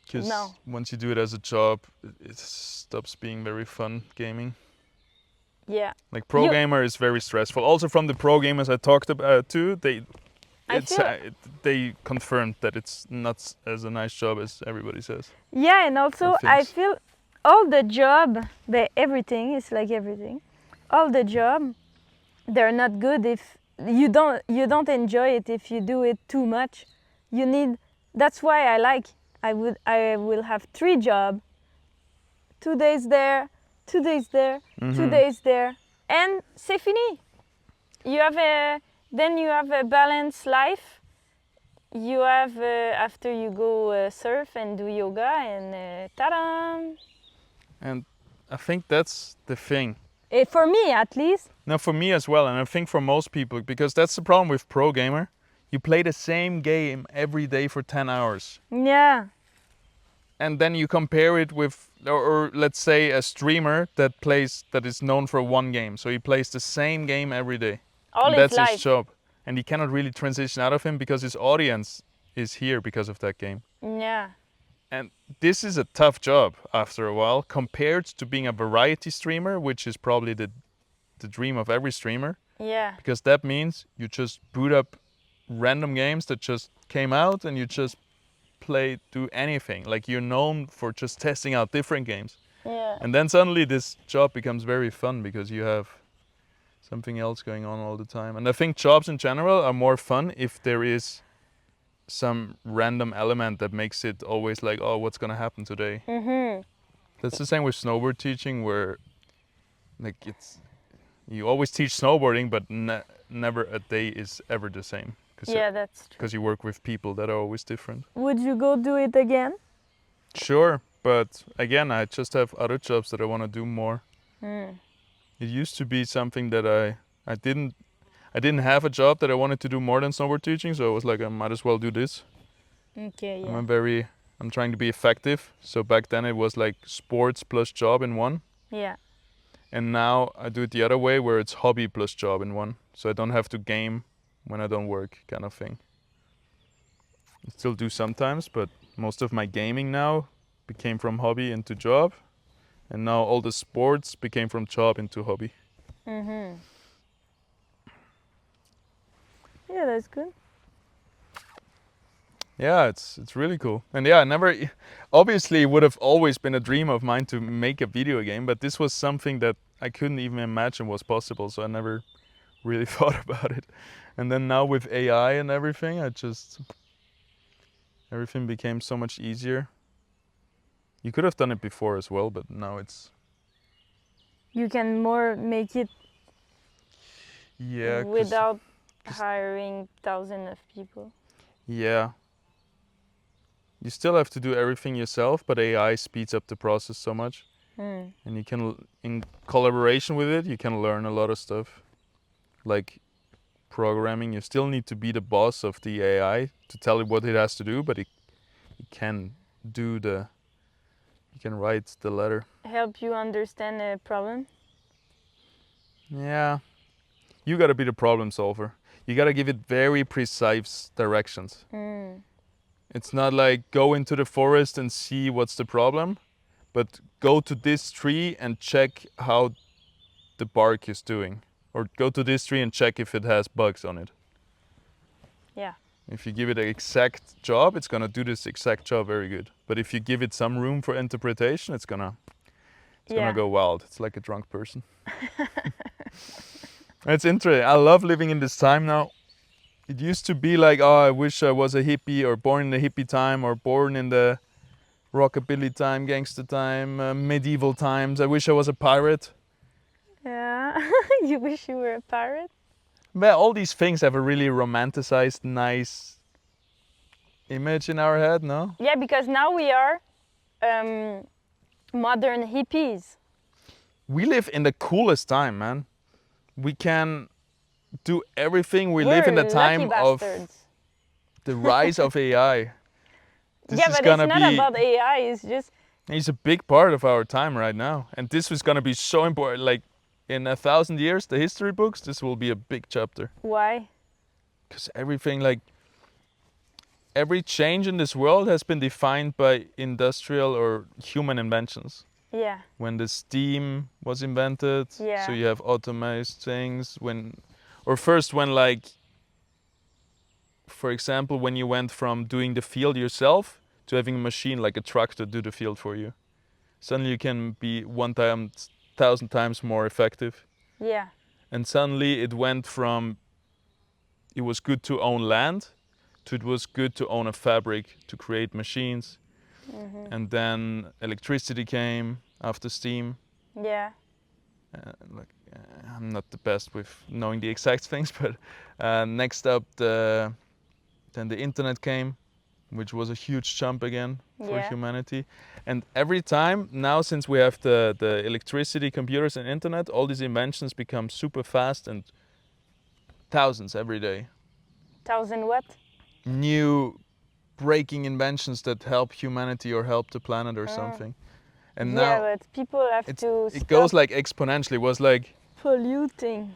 Speaker 1: Because once you do it as a job, it stops being very fun gaming.
Speaker 2: Yeah.
Speaker 1: Like pro gamer is very stressful. Also from the pro gamers I talked about too, they confirmed that it's not as a nice job as everybody says.
Speaker 2: Yeah, and also I feel all the job, everything is like everything. All the job, they're not good if you don't enjoy it. If you do it too much, that's why I will have 3 jobs, 2 days there, 2 days there, 2 days there, and c'est fini. Then you have a balanced life. You have after you go surf and do yoga and ta-da!
Speaker 1: And I think that's the thing.
Speaker 2: For me, at least.
Speaker 1: No, for me as well, and I think for most people, because that's the problem with pro gamer. You play the same game every day for 10 hours.
Speaker 2: Yeah.
Speaker 1: And then you compare it with, or let's say a streamer that is known for one game. So he plays the same game every day. That's his job. And he cannot really transition out of him because his audience is here because of that game.
Speaker 2: Yeah.
Speaker 1: And this is a tough job after a while compared to being a variety streamer, which is probably the dream of every streamer.
Speaker 2: Yeah.
Speaker 1: Because that means you just boot up random games that just came out and you just do anything. Like you're known for just testing out different games.
Speaker 2: Yeah.
Speaker 1: And then suddenly this job becomes very fun because you have something else going on all the time. And I think jobs in general are more fun if there is some random element that makes it always like, oh, what's gonna happen today? That's the same with snowboard teaching, where like you always teach snowboarding, but never a day is ever the same.
Speaker 2: Yeah, that's true.
Speaker 1: Because you work with people that are always different.
Speaker 2: Would you go do it again?
Speaker 1: Sure, but again, I just have other jobs that I want to do more. It used to be something that I didn't have a job that I wanted to do more than snowboard teaching, so I was like, I might as well do this.
Speaker 2: Okay, yeah.
Speaker 1: I'm trying to be effective. So back then it was like sports plus job in one.
Speaker 2: Yeah.
Speaker 1: And now I do it the other way, where it's hobby plus job in one. So I don't have to game when I don't work, kind of thing. I still do sometimes, but most of my gaming now became from hobby into job. And now all the sports became from job into hobby.
Speaker 2: Yeah, that's good.
Speaker 1: Yeah, it's really cool. And yeah, obviously it would have always been a dream of mine to make a video game, but this was something that I couldn't even imagine was possible, so I never really thought about it. And then now with AI and everything, everything became so much easier. You could have done it before as well, but now
Speaker 2: You can more make it without hiring thousands of people.
Speaker 1: Yeah. You still have to do everything yourself, but AI speeds up the process so much.
Speaker 2: Mm.
Speaker 1: And you can, in collaboration with it, you can learn a lot of stuff. Like programming, you still need to be the boss of the AI to tell it what it has to do, but it can do the, you can write the letter.
Speaker 2: Help you understand a problem?
Speaker 1: Yeah, you gotta be the problem solver. You gotta give it very precise directions.
Speaker 2: Mm.
Speaker 1: It's not like go into the forest and see what's the problem, but go to this tree and check how the bark is doing. Or go to this tree and check if it has bugs on it.
Speaker 2: Yeah.
Speaker 1: If you give it an exact job, it's gonna do this exact job very good. But if you give it some room for interpretation, it's gonna go wild. It's like a drunk person. It's interesting. I love living in this time now. It used to be like, oh, I wish I was a hippie or born in the hippie time or born in the rockabilly time, gangster time, medieval times. I wish I was a pirate.
Speaker 2: Yeah. You wish you were a pirate?
Speaker 1: Well, all these things have a really romanticized, nice image in our head, no?
Speaker 2: Yeah, because now we are modern hippies.
Speaker 1: We live in the coolest time, man. We can do everything. We
Speaker 2: We're
Speaker 1: live in the
Speaker 2: lucky
Speaker 1: time of
Speaker 2: bastards.
Speaker 1: the rise of AI. This
Speaker 2: Yeah,
Speaker 1: is
Speaker 2: but
Speaker 1: gonna
Speaker 2: it's not
Speaker 1: be,
Speaker 2: about AI. It's just
Speaker 1: it's a big part of our time right now. And this is gonna be so important. Like in 1,000 years, the history books, this will be a big chapter.
Speaker 2: why?
Speaker 1: Because everything, like every change in this world has been defined by industrial or human inventions.
Speaker 2: Yeah.
Speaker 1: When the steam was invented,
Speaker 2: Yeah.
Speaker 1: so you have automated things. When like, for example, when you went from doing the field yourself to having a machine like a tractor do the field for you, suddenly you can be 1,000 times more effective.
Speaker 2: Yeah.
Speaker 1: And suddenly it went from it was good to own land to it was good to own a fabric to create machines.
Speaker 2: Mm-hmm.
Speaker 1: And then electricity came after steam.
Speaker 2: Yeah.
Speaker 1: I'm not the best with knowing the exact things, but next up then the internet came, which was a huge jump again for
Speaker 2: Yeah.
Speaker 1: humanity. And every time now, since we have the electricity, computers, and internet, all these inventions become super fast and thousands every day.
Speaker 2: 1,000 what?
Speaker 1: New breaking inventions that help humanity or help the planet or something. And
Speaker 2: yeah,
Speaker 1: now
Speaker 2: but people have to
Speaker 1: it
Speaker 2: stop
Speaker 1: goes like exponentially.
Speaker 2: polluting.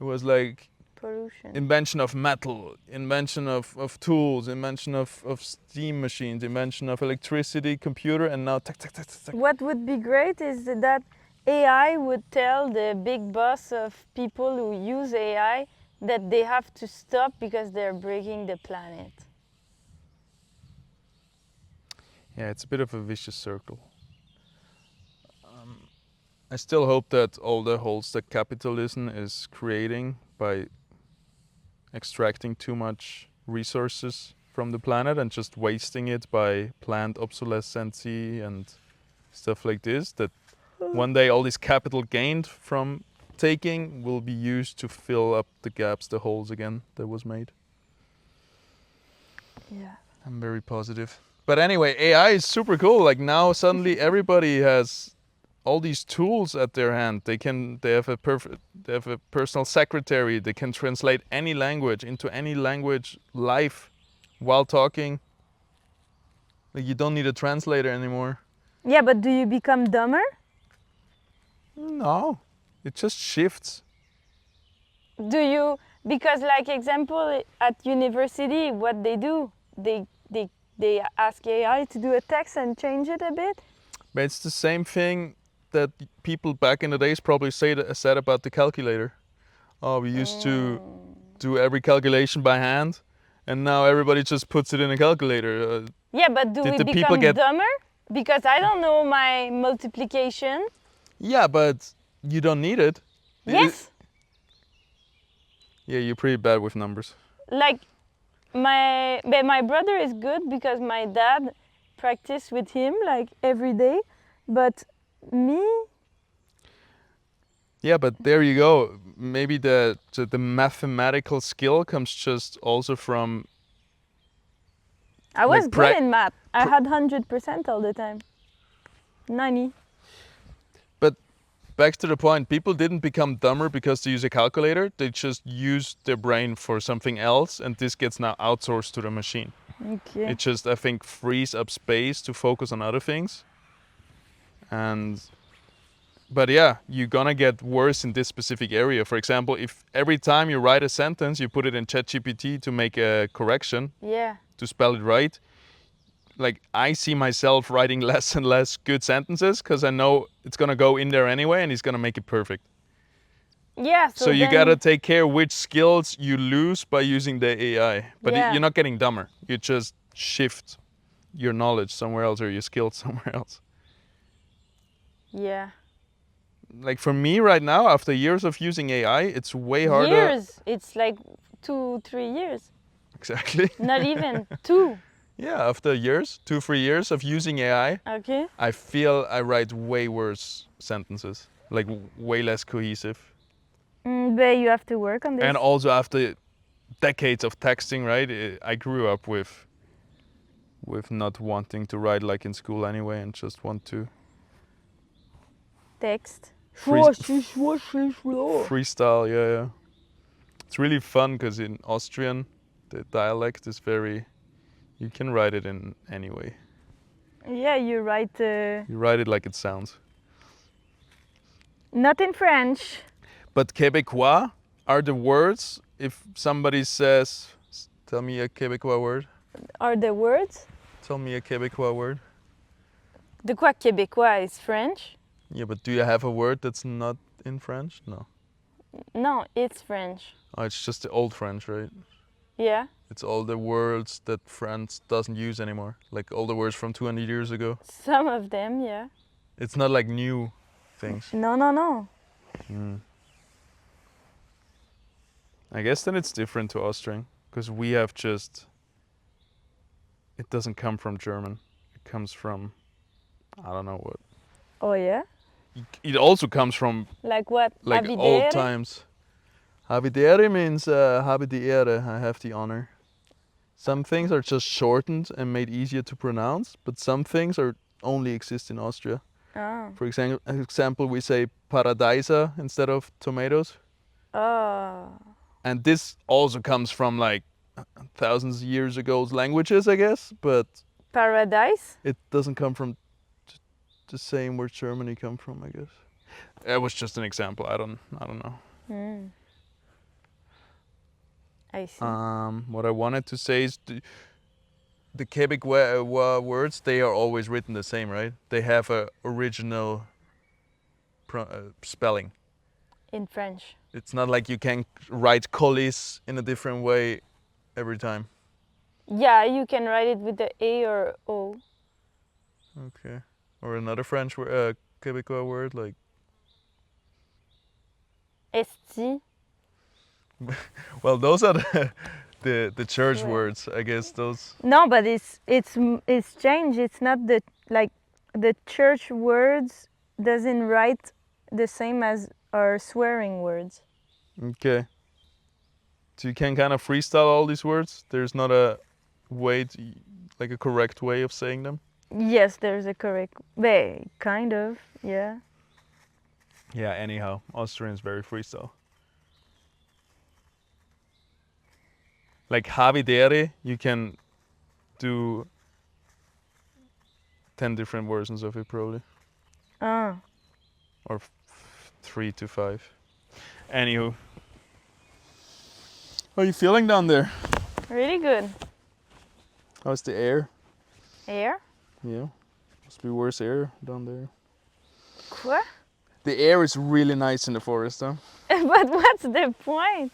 Speaker 1: It was like
Speaker 2: Pollution.
Speaker 1: invention of metal, invention of tools, invention of steam machines, invention of electricity, computer, and now tack, tack, tack, tack, tack.
Speaker 2: What would be great is that AI would tell the big boss of people who use AI that they have to stop because they're breaking the planet.
Speaker 1: Yeah, it's a bit of a vicious circle. I still hope that all the holes that capitalism is creating by extracting too much resources from the planet and just wasting it by planned obsolescence and stuff like this, that one day all this capital gained from taking will be used to fill up the gaps, the holes again that was made.
Speaker 2: Yeah.
Speaker 1: I'm very positive. But anyway, AI is super cool. Like now suddenly everybody has all these tools at their hand. They have a personal secretary. They can translate any language into any language live while talking. Like you don't need a translator anymore.
Speaker 2: Yeah, but do you become dumber?
Speaker 1: No, it just shifts.
Speaker 2: Do you, because like example at university, what they do, they ask AI to do a text and change it a bit?
Speaker 1: But it's the same thing that people back in the days probably said about the calculator. Oh, we used to do every calculation by hand, and now everybody just puts it in a calculator.
Speaker 2: Yeah, but do
Speaker 1: Did
Speaker 2: we
Speaker 1: the people
Speaker 2: become dumber? Because I don't know my multiplication.
Speaker 1: Yeah, but you don't need it.
Speaker 2: Yes.
Speaker 1: Yeah, you're pretty bad with numbers.
Speaker 2: Like my brother is good because my dad practiced with him like every day, but me.
Speaker 1: Yeah, but there you go. Maybe the mathematical skill comes just also from
Speaker 2: I was
Speaker 1: Like
Speaker 2: good in math. I had 100% all the time. 90.
Speaker 1: But back to the point, people didn't become dumber because they use a calculator. They just use their brain for something else, and this gets now outsourced to the machine.
Speaker 2: Okay.
Speaker 1: It just, I think, frees up space to focus on other things. But yeah, you're gonna get worse in this specific area. For example, if every time you write a sentence, you put it in ChatGPT to make a correction,
Speaker 2: Yeah.
Speaker 1: to spell it right, like I see myself writing less and less good sentences because I know it's gonna go in there anyway and he's gonna make it perfect.
Speaker 2: Yeah.
Speaker 1: So you gotta take care which skills you lose by using the AI. But
Speaker 2: Yeah.
Speaker 1: you're not getting dumber. You just shift your knowledge somewhere else or your skills somewhere else.
Speaker 2: Yeah.
Speaker 1: Like for me right now, after years of using AI, it's way harder.
Speaker 2: Years. It's like 2-3 years.
Speaker 1: Exactly.
Speaker 2: Not even 2.
Speaker 1: Yeah, after years, 2-3 years of using AI,
Speaker 2: Okay.
Speaker 1: I feel I write way worse sentences, like way less cohesive.
Speaker 2: But you have to work on this.
Speaker 1: And also after decades of texting, right? I grew up with not wanting to write like in school anyway, and just want to
Speaker 2: Text.
Speaker 1: freestyle. Yeah. It's really fun because in Austrian, the dialect is very. You can write it in any way.
Speaker 2: Yeah, you write.
Speaker 1: You write it like it sounds.
Speaker 2: Not in French.
Speaker 1: But Québécois are the words. If somebody says, "Tell me a Québécois word."
Speaker 2: Are the words?
Speaker 1: Tell me a Québécois word.
Speaker 2: The Qua Québécois is French.
Speaker 1: Yeah, but do you have a word that's not in French? No.
Speaker 2: No, it's French.
Speaker 1: Oh, it's just the old French, right?
Speaker 2: Yeah.
Speaker 1: It's all the words that France doesn't use anymore. Like all the words from 200 years ago.
Speaker 2: Some of them, yeah.
Speaker 1: It's not like new things.
Speaker 2: No.
Speaker 1: I guess then it's different to Austrian. Because we have just... It doesn't come from German. It comes from... I don't know what.
Speaker 2: Oh, yeah?
Speaker 1: It also comes from
Speaker 2: Like what?
Speaker 1: like
Speaker 2: Avidere?
Speaker 1: old times. Havidere means habe die Ehre, I have the honor. Some things are just shortened and made easier to pronounce, but some things are only exist in Austria.
Speaker 2: Oh.
Speaker 1: For example, we say paradisa instead of tomatoes.
Speaker 2: Oh.
Speaker 1: And this also comes from like thousands of years ago's languages, I guess, but
Speaker 2: Paradise?
Speaker 1: it doesn't come from the same where Germany come from, I guess. It was just an example. I don't know.
Speaker 2: I see.
Speaker 1: What I wanted to say is the Quebecois words, they are always written the same, right? They have a original spelling.
Speaker 2: In French.
Speaker 1: It's not like you can write colis in a different way every time.
Speaker 2: Yeah, you can write it with the A or O.
Speaker 1: Okay. Or another French Quebecois word like...
Speaker 2: Esti.
Speaker 1: Well, those are the church words, I guess. Those.
Speaker 2: No, but it's changed. It's not the church words doesn't write the same as our swearing words.
Speaker 1: Okay. So you can kind of freestyle all these words. There's not a way like a correct way of saying them.
Speaker 2: Yes, there's a correct way, kind of, yeah.
Speaker 1: Yeah. Anyhow, Austrian is very freestyle. Like havidere, you can do 10 different versions of it probably.
Speaker 2: Oh.
Speaker 1: Or 3 to 5. Anywho. How are you feeling down there?
Speaker 2: Really good.
Speaker 1: How's the air?
Speaker 2: Air?
Speaker 1: Yeah. Must be worse air down there.
Speaker 2: What?
Speaker 1: The air is really nice in the forest, huh?
Speaker 2: But what's the point?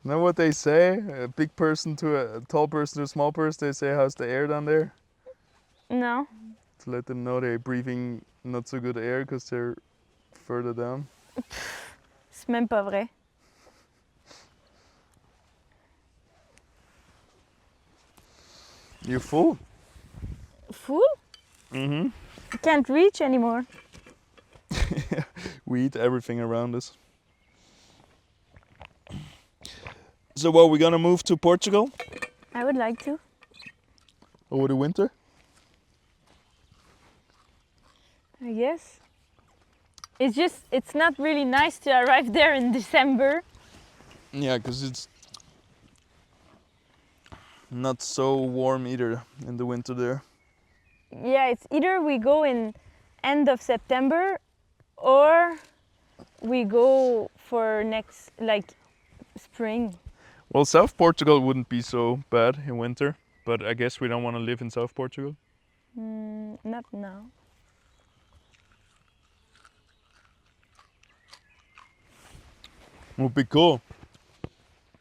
Speaker 1: Know what they say? A big person to a tall person to a small person, they say, how's the air down there?
Speaker 2: No.
Speaker 1: To let them know they're breathing not so good air because they're further down.
Speaker 2: C'est même pas vrai.
Speaker 1: You full?
Speaker 2: Full?
Speaker 1: Mm-hmm.
Speaker 2: Can't reach anymore.
Speaker 1: We eat everything around us. So, well, we're gonna move to Portugal?
Speaker 2: I would like to.
Speaker 1: over the winter?
Speaker 2: I guess. It's not really nice to arrive there in December.
Speaker 1: Yeah, because it's not so warm either in the winter there.
Speaker 2: Yeah, it's either we go in end of September or we go for next, like, spring.
Speaker 1: Well, South Portugal wouldn't be so bad in winter, but I guess we don't want to live in South Portugal.
Speaker 2: Not now.
Speaker 1: Would be cool.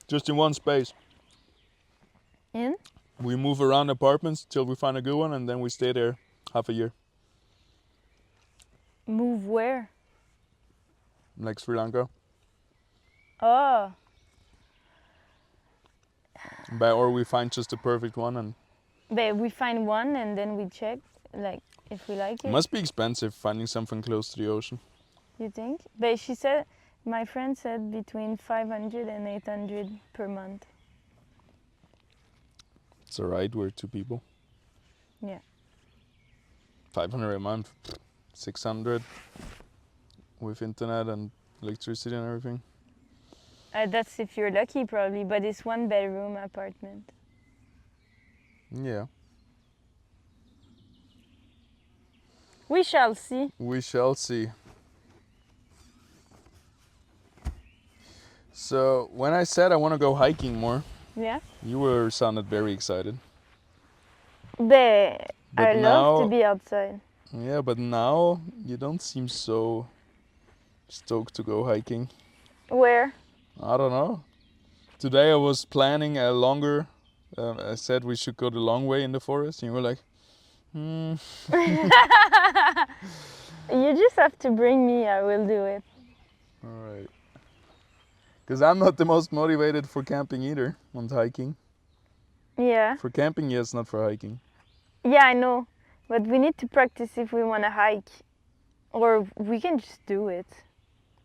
Speaker 1: Just in one space.
Speaker 2: In?
Speaker 1: We move around apartments till we find a good one, and then we stay there half a year.
Speaker 2: Move where?
Speaker 1: Like Sri Lanka.
Speaker 2: Oh.
Speaker 1: Or we find just the perfect one, and
Speaker 2: But we find one and then we check, like, if we like
Speaker 1: it
Speaker 2: it.
Speaker 1: must be expensive finding something close to the ocean.
Speaker 2: You think? But she said, my friend said between 500 and 800 per month.
Speaker 1: It's alright, we're two people.
Speaker 2: Yeah.
Speaker 1: 500 a month, 600 with internet and electricity and everything.
Speaker 2: That's if you're lucky, probably, but it's 1-bedroom apartment.
Speaker 1: Yeah.
Speaker 2: We shall see.
Speaker 1: We shall see. So when I said I want to go hiking more,
Speaker 2: Yeah.
Speaker 1: you sounded very excited.
Speaker 2: But
Speaker 1: But
Speaker 2: I love to
Speaker 1: now-
Speaker 2: be outside.
Speaker 1: Yeah, but now you don't seem so stoked to go hiking.
Speaker 2: Where?
Speaker 1: I don't know. Today I was planning a longer. I said we should go the long way in the forest, and you were like,
Speaker 2: You just have to bring me, I will do it.
Speaker 1: all right. Because I'm not the most motivated for camping either, and hiking.
Speaker 2: Yeah.
Speaker 1: For camping, yes, not for hiking.
Speaker 2: Yeah, I know. But we need to practice if we want to hike. Or we can just do it.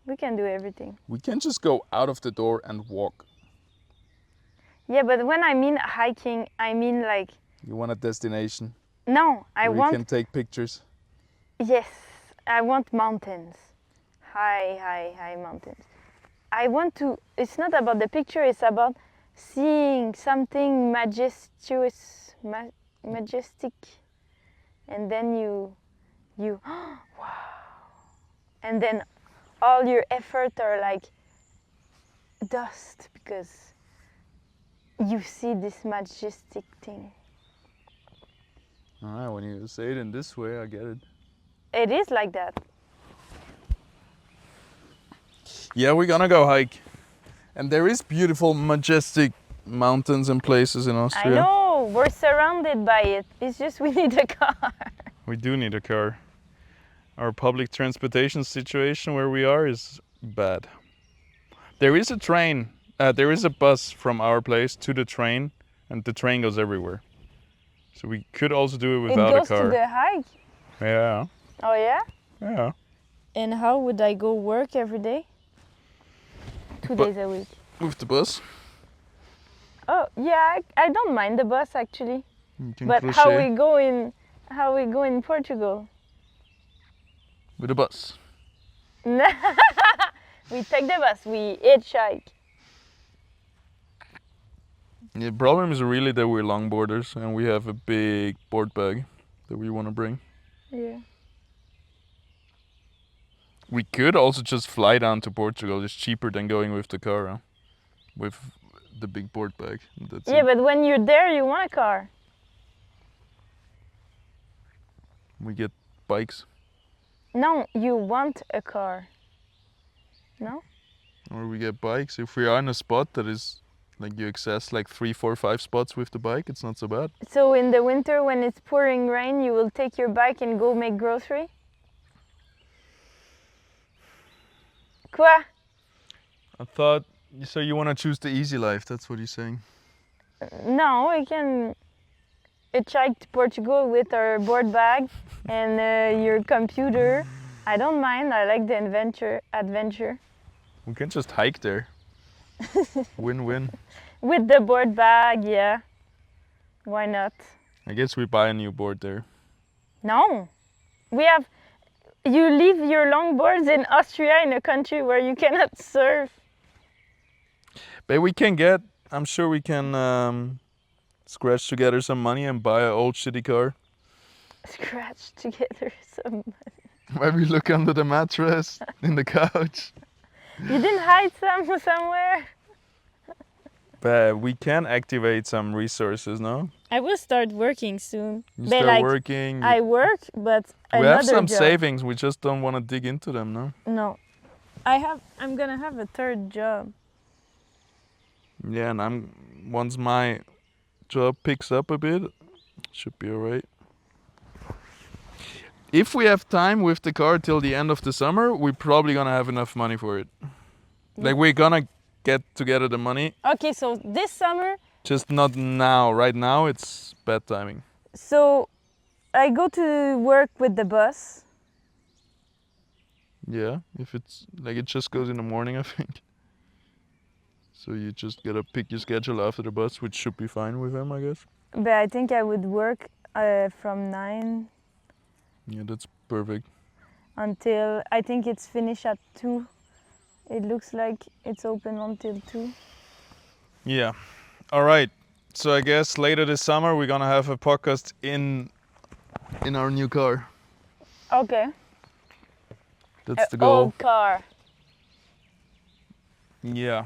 Speaker 2: We can do everything.
Speaker 1: We can just go out of the door and walk.
Speaker 2: Yeah, but when I mean hiking, I mean like...
Speaker 1: You want a destination
Speaker 2: No, I
Speaker 1: where
Speaker 2: want...
Speaker 1: you can take pictures.
Speaker 2: Yes, I want mountains. High mountains. I want to... It's not about the picture, it's about seeing something majestuous, majestic. And then you... wow. And then all your effort are like dust because you see this majestic thing.
Speaker 1: Ah, when you say it in this way, I get it.
Speaker 2: It is like that.
Speaker 1: Yeah, we're gonna go hike. And there is beautiful, majestic mountains and places in Austria.
Speaker 2: I know, we're surrounded by it. It's just we need a car.
Speaker 1: We do need a car. Our public transportation situation where we are is bad. There is a train, there is a bus from our place to the train, and the train goes everywhere. So we could also do it without
Speaker 2: It goes
Speaker 1: a car.
Speaker 2: to the hike.
Speaker 1: Yeah,
Speaker 2: Oh yeah?
Speaker 1: yeah.
Speaker 2: And how would I go work every day? 2
Speaker 1: But-
Speaker 2: days a week.
Speaker 1: With the bus.
Speaker 2: Oh yeah, I don't mind the bus actually.
Speaker 1: You can
Speaker 2: But
Speaker 1: crochet
Speaker 2: how we go in Portugal?
Speaker 1: with the bus.
Speaker 2: We take the bus, we hitchhike.
Speaker 1: The problem is really that we're longboarders and we have a big board bag that we want to bring.
Speaker 2: Yeah.
Speaker 1: We could also just fly down to Portugal. It's cheaper than going with the car, huh? With the big board bag. That's
Speaker 2: Yeah,
Speaker 1: it.
Speaker 2: but when you're there, you want a car.
Speaker 1: We get bikes,
Speaker 2: No, you want a car. No?
Speaker 1: or we get bikes. If we are in a spot that is like you access like 3, 4, 5 spots with the bike, it's not so bad.
Speaker 2: So in the winter when it's pouring rain, you will take your bike and go make grocery? Quoi?
Speaker 1: I thought, so you want to choose the easy life, that's what you're saying.
Speaker 2: No, we can hitchhike to Portugal with our board bag and your computer. I don't mind, I like the adventure.
Speaker 1: We can just hike there. Win-win.
Speaker 2: With the board bag, yeah. Why not?
Speaker 1: I guess we buy a new board there.
Speaker 2: No. You leave your longboards in Austria, in a country where you cannot surf.
Speaker 1: But I'm sure we can scratch together some money and buy an old shitty car.
Speaker 2: Scratch together some.
Speaker 1: Where we look under the mattress, in the couch.
Speaker 2: You didn't hide some somewhere?
Speaker 1: But we can activate some resources, no?
Speaker 2: I will start working soon.
Speaker 1: You start working.
Speaker 2: I work, but
Speaker 1: we
Speaker 2: another
Speaker 1: have some
Speaker 2: job.
Speaker 1: savings, we just don't want to dig into them, no?
Speaker 2: No. I'm gonna have a third job.
Speaker 1: Yeah, and once my job picks up a bit, should be alright. If we have time with the car till the end of the summer, we're probably gonna have enough money for it. Like, we're gonna get together the money.
Speaker 2: Okay, so this summer.
Speaker 1: Just not now. Right now, it's bad timing.
Speaker 2: So, I go to work with the bus.
Speaker 1: Yeah, if it's like it just goes in the morning, I think. So you just gotta pick your schedule after the bus, which should be fine with him, I guess.
Speaker 2: But I think I would work from 9.
Speaker 1: Yeah, that's perfect.
Speaker 2: Until I think it's finished at 2. It looks like it's open until 2.
Speaker 1: Yeah. All right. So I guess later this summer we're gonna have a podcast in our new car.
Speaker 2: Okay.
Speaker 1: That's the goal.
Speaker 2: Old car.
Speaker 1: Yeah.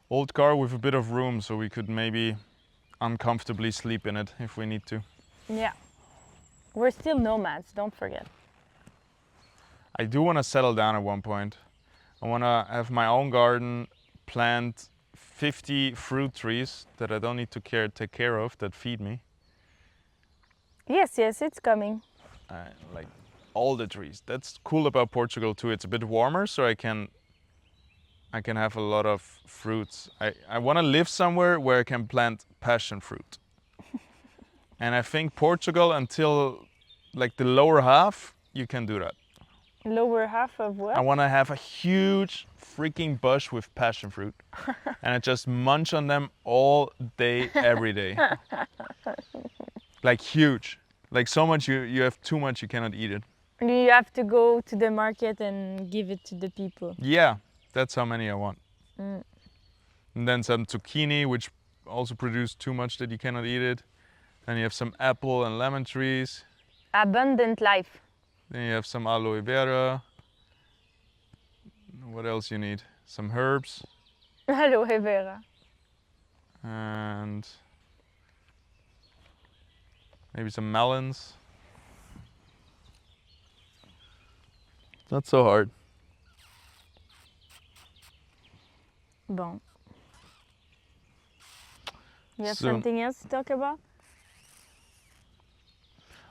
Speaker 1: Old car with a bit of room, so we could maybe uncomfortably sleep in it if we need to.
Speaker 2: Yeah. We're still nomads, don't forget.
Speaker 1: I do want to settle down at one point. I want to have my own garden, plant 50 fruit trees that I don't need to take care of, that feed me.
Speaker 2: Yes, it's coming.
Speaker 1: Like all the trees. That's cool about Portugal too. It's a bit warmer, so I can have a lot of fruits. I want to live somewhere where I can plant passion fruit. And I think Portugal, until like the lower half, you can do that.
Speaker 2: Lower half of what?
Speaker 1: I want to have a huge freaking bush with passion fruit. And I just munch on them all day, every day. Like huge. Like so much, you have too much, you cannot eat it.
Speaker 2: You have to go to the market and give it to the people.
Speaker 1: Yeah, that's how many I want.
Speaker 2: Mm.
Speaker 1: And then some zucchini, which also produce too much that you cannot eat it. Then you have some apple and lemon trees.
Speaker 2: Abundant life.
Speaker 1: Then you have some aloe vera. What else you need? Some herbs.
Speaker 2: Aloe vera.
Speaker 1: And maybe some melons. Not so hard.
Speaker 2: Bon. You have
Speaker 1: So-
Speaker 2: something else to talk about?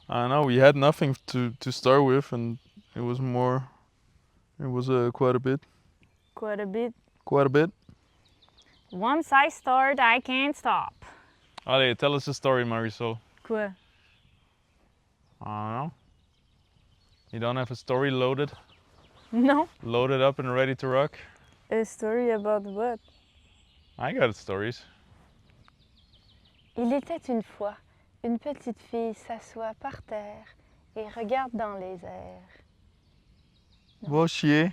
Speaker 1: I don't know, we had nothing to start with, and it was quite a bit.
Speaker 2: Quite a bit.
Speaker 1: Quite a bit.
Speaker 2: Once I start, I can't stop.
Speaker 1: Allez, tell us a story, Marisol.
Speaker 2: Quoi?
Speaker 1: I don't know. You don't have a story loaded
Speaker 2: No?
Speaker 1: up and ready to rock?
Speaker 2: A story about what?
Speaker 1: I got stories.
Speaker 2: Il était une fois, une petite fille s'assoit par terre et regarde dans les airs.
Speaker 1: Va chier.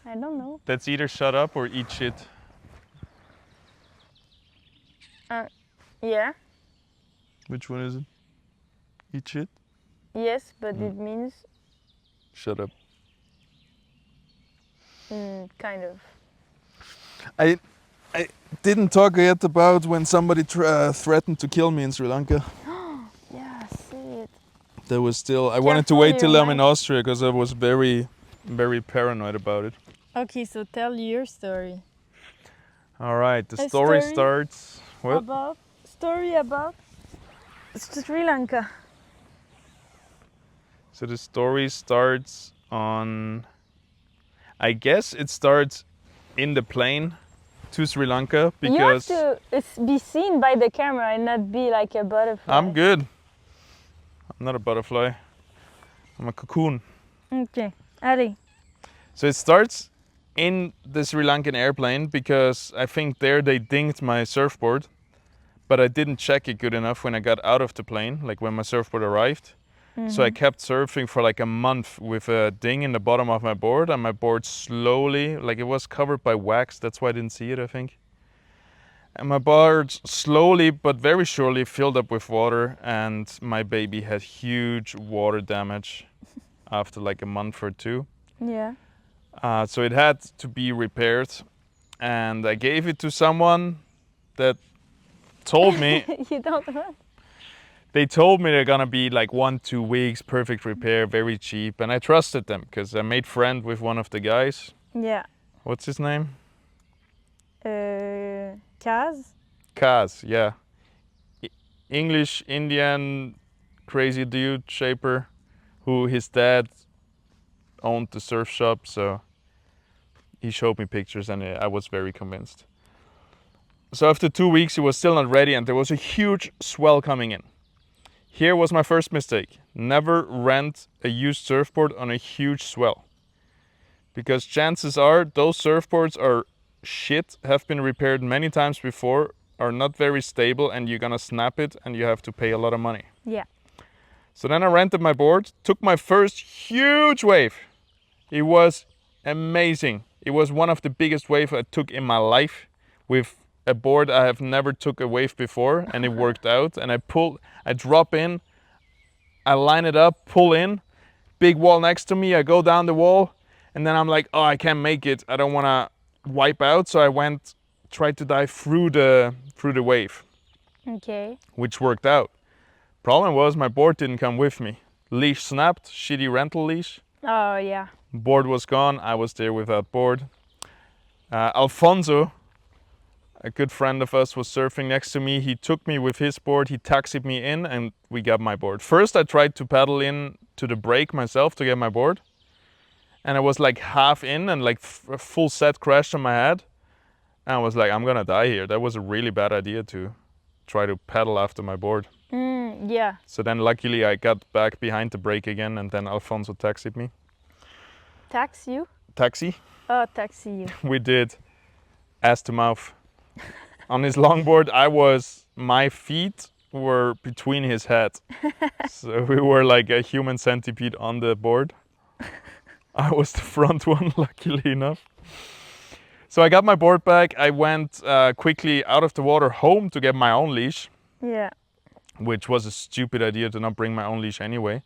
Speaker 2: I don't know.
Speaker 1: That's either shut up or eat shit.
Speaker 2: Yeah?
Speaker 1: Which one is it? Eat shit?
Speaker 2: Yes, but it means
Speaker 1: Shut up.
Speaker 2: kind of.
Speaker 1: I didn't talk yet about when somebody threatened to kill me in Sri Lanka.
Speaker 2: Yeah, I see it.
Speaker 1: That was still. I wanted to
Speaker 2: Careful,
Speaker 1: wait till
Speaker 2: your
Speaker 1: I'm in
Speaker 2: mic.
Speaker 1: Austria because I was very, very paranoid about it.
Speaker 2: Okay, so tell your story.
Speaker 1: All right, the
Speaker 2: A
Speaker 1: story
Speaker 2: story
Speaker 1: starts. What?
Speaker 2: About Sri Lanka.
Speaker 1: So the story starts on. I guess it starts in the plane to Sri Lanka because
Speaker 2: you have to be seen by the camera and not be like a butterfly.
Speaker 1: I'm good. I'm not a butterfly. I'm a cocoon.
Speaker 2: Okay, allez.
Speaker 1: So it starts in the Sri Lankan airplane because I think there they dinged my surfboard. but I didn't check it good enough when I got out of the plane, like when my surfboard arrived. So I kept surfing for like a month with a ding in the bottom of my board, and my board slowly, like it was covered by wax, that's why I didn't see it, I think. And my board slowly but very surely filled up with water, and my baby had huge water damage after like a month or two.
Speaker 2: Yeah.
Speaker 1: So it had to be repaired, and I gave it to someone that told me
Speaker 2: You don't want.
Speaker 1: they told me they're gonna be like 1-2 weeks, perfect repair, very cheap, and I trusted them because I made friend with one of the guys.
Speaker 2: Yeah.
Speaker 1: What's his name?
Speaker 2: Kaz?
Speaker 1: Kaz, yeah. English, Indian, crazy dude, shaper, who his dad owned the surf shop, so he showed me pictures and I was very convinced. So after 2 weeks he was still not ready and there was a huge swell coming in. Here was my first mistake. Never rent a used surfboard on a huge swell. Because chances are those surfboards are shit, have been repaired many times before, are not very stable, and you're gonna snap it and you have to pay a lot of money.
Speaker 2: Yeah.
Speaker 1: So then I rented my board, took my first huge wave. It was amazing. It was one of the biggest waves I took in my life with a board I have never took a wave before, and it worked out. And I drop in, I line it up, pull in, big wall next to me, I go down the wall, and then I'm like, oh, I can't make it. I don't wanna wipe out, so I tried to dive through the wave,
Speaker 2: Okay.
Speaker 1: which worked out. Problem was my board didn't come with me. Leash snapped, shitty rental leash.
Speaker 2: Oh, yeah.
Speaker 1: Board was gone, I was there without board. Alfonso, a good friend of us, was surfing next to me. He took me with his board, he taxied me in, and we got my board. First I tried to paddle in to the break myself to get my board. And I was like half in and like a full set crashed on my head. And I was like, I'm gonna die here. That was a really bad idea to try to paddle after my board.
Speaker 2: Yeah.
Speaker 1: So then luckily I got back behind the break again, and then Alfonso taxied me.
Speaker 2: Tax you?
Speaker 1: Taxi?
Speaker 2: Oh, taxi you.
Speaker 1: We did ass to mouth. On his longboard, my feet were between his head. So we were like a human centipede on the board. I was the front one, luckily enough. So I got my board back. I went quickly out of the water home to get my own leash,
Speaker 2: Yeah.
Speaker 1: which was a stupid idea to not bring my own leash anyway.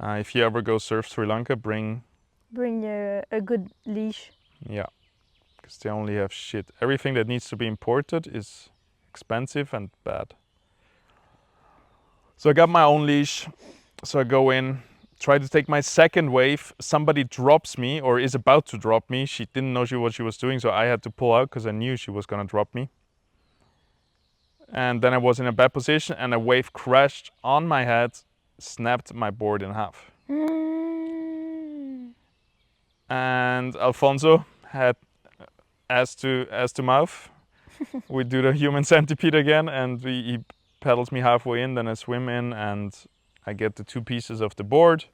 Speaker 1: If you ever go surf Sri Lanka, bring
Speaker 2: a good leash.
Speaker 1: Yeah, because they only have shit. Everything that needs to be imported is expensive and bad. So I got my own leash. So I go in, try to take my second wave. Somebody drops me or is about to drop me. She didn't know what she was doing, so I had to pull out because I knew she was gonna drop me. And then I was in a bad position and a wave crashed on my head, snapped my board in half. And Alfonso had ass to mouth. We do the human centipede again, and he paddles me halfway in, then I swim in, and I get the 2 pieces of the board.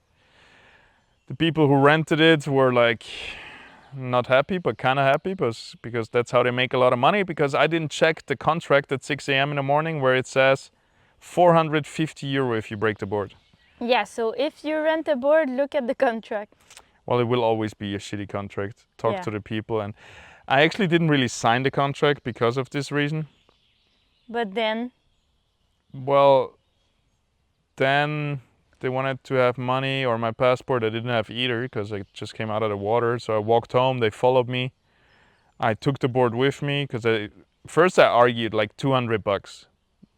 Speaker 1: The people who rented it were like not happy, but kind of happy because that's how they make a lot of money. Because I didn't check the contract at 6 a.m. in the morning where it says 450 euro if you break the board.
Speaker 2: Yeah, so if you rent a board, look at the contract.
Speaker 1: Well, it will always be a shitty contract. Talk
Speaker 2: Yeah.
Speaker 1: to the people. And I actually didn't really sign the contract because of this reason.
Speaker 2: But then,
Speaker 1: Well, then they wanted to have money or my passport. I didn't have either because I just came out of the water. So I walked home. They followed me. I took the board with me because first I argued like 200 bucks.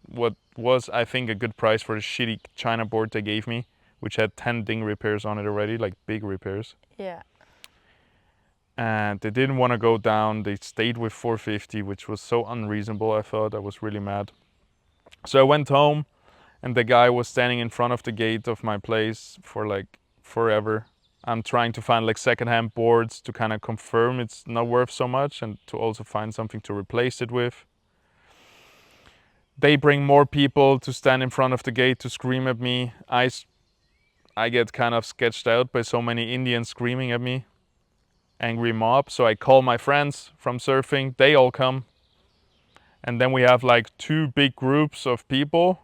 Speaker 1: What was, I think, a good price for the shitty China board they gave me, which had 10 ding repairs on it already, like big repairs.
Speaker 2: yeah.
Speaker 1: And they didn't want to go down. They stayed with 450, which was so unreasonable. I thought I was really mad. So I went home, and the guy was standing in front of the gate of my place for like forever. I'm trying to find like secondhand boards to kind of confirm it's not worth so much, and to also find something to replace it with. They bring more people to stand in front of the gate to scream at me. I get kind of sketched out by so many Indians screaming at me. Angry mob. So I call my friends from surfing. They all come. and then we have like 2 big groups of people.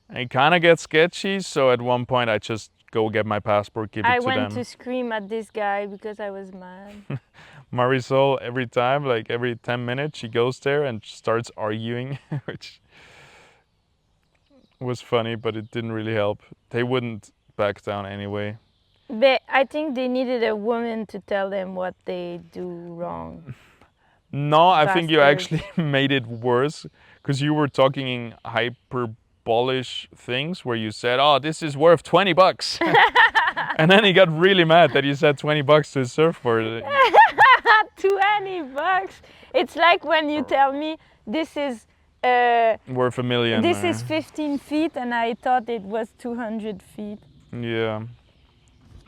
Speaker 1: And it kind of gets sketchy, so at one point I just go get my passport, give it
Speaker 2: I
Speaker 1: to them.
Speaker 2: went to scream at this guy because I was mad.
Speaker 1: Marisol, every time, like every 10 minutes, she goes there and starts arguing, which was funny, but it didn't really help. They wouldn't back down anyway.
Speaker 2: I think they needed a woman to tell them what they do wrong.
Speaker 1: No, I think you
Speaker 2: Bastards.
Speaker 1: actually made it worse, because you were talking in hyperbolish things where you said, "Oh, this is worth $20." And then he got really mad that you said $20 to his surfboard.
Speaker 2: $20. It's like when you tell me this is
Speaker 1: Worth $1 million.
Speaker 2: this is 15 feet and I thought it was 200 feet.
Speaker 1: Yeah.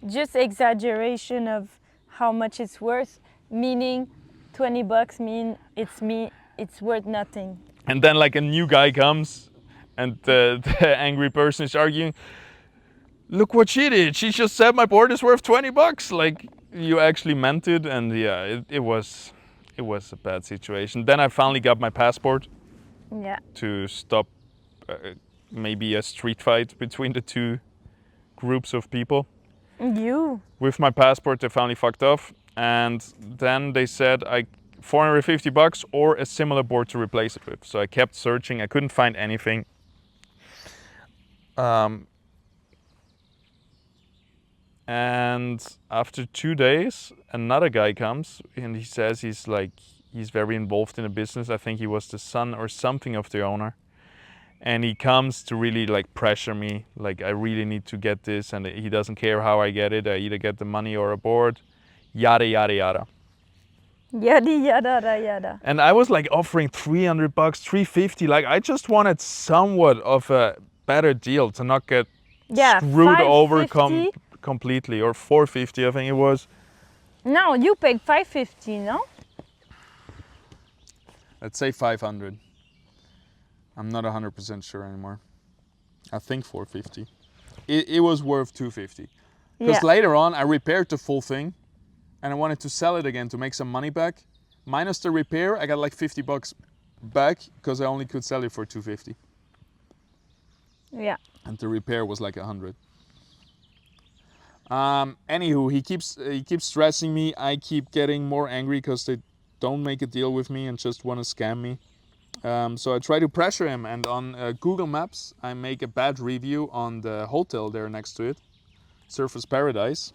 Speaker 2: Just exaggeration of how much it's worth, meaning $20 mean it's worth nothing.
Speaker 1: And then like a new guy comes and the angry person is arguing, "Look what she did. She just said my board is worth $20." Like, you actually meant it, and yeah, it was a bad situation. Then I finally got my passport
Speaker 2: Yeah.
Speaker 1: to stop maybe a street fight between the 2 groups of people.
Speaker 2: You.
Speaker 1: With my passport, they finally fucked off, and then they said $450 or a similar board to replace it with. So I kept searching. I couldn't find anything. And after 2 days, another guy comes and he says he's very involved in the business. I think he was the son or something of the owner. And he comes to really like pressure me, like I really need to get this, and he doesn't care how I get it. I either get the money or a board, yada yada yada.
Speaker 2: Yada yada yada.
Speaker 1: And I was like offering $300, $350. Like, I just wanted somewhat of a better deal to not get screwed over completely. Or $450, I think it was.
Speaker 2: No, you paid $550, no?
Speaker 1: Let's say 500. I'm not 100% sure anymore. I think $450. It was worth $250. Because later on, I repaired the full thing, and I wanted to sell it again to make some money back. Minus the repair, I got like $50 back because I only could sell it for $250.
Speaker 2: Yeah.
Speaker 1: And the repair was like $100. Anywho, he keeps stressing me. I keep getting more angry because they don't make a deal with me and just want to scam me. So I try to pressure him, and on Google Maps, I make a bad review on the hotel there next to it, Surfers Paradise.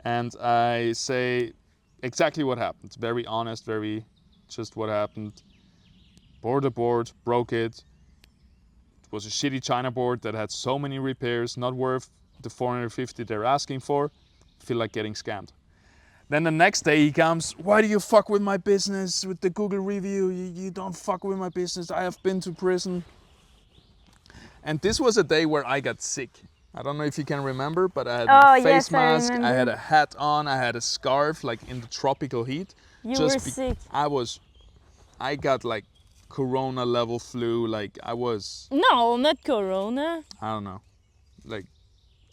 Speaker 1: And I say exactly what happened. Very honest, very just what happened. Board, broke it. It was a shitty China board that had so many repairs, not worth the $450 they're asking for. Feel like getting scammed. Then the next day he comes, "Why do you fuck with my business with the Google review? You don't fuck with my business. I have been to prison." And this was a day where I got sick. I don't know if you can remember, but I had a face mask, I had a hat on, I had a scarf, like in the tropical heat.
Speaker 2: You were sick.
Speaker 1: I got like corona level flu, like I was...
Speaker 2: No, not corona.
Speaker 1: I don't know. Like,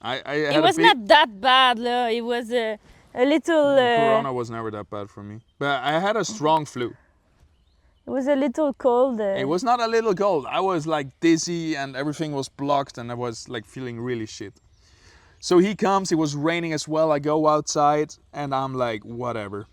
Speaker 1: I had
Speaker 2: it was not that bad, it was a little...
Speaker 1: Corona was never that bad for me. But I had a strong flu.
Speaker 2: It was a little cold.
Speaker 1: It was not a little cold. I was like dizzy and everything was blocked and I was like feeling really shit. So he comes, it was raining as well. I go outside and I'm like, whatever.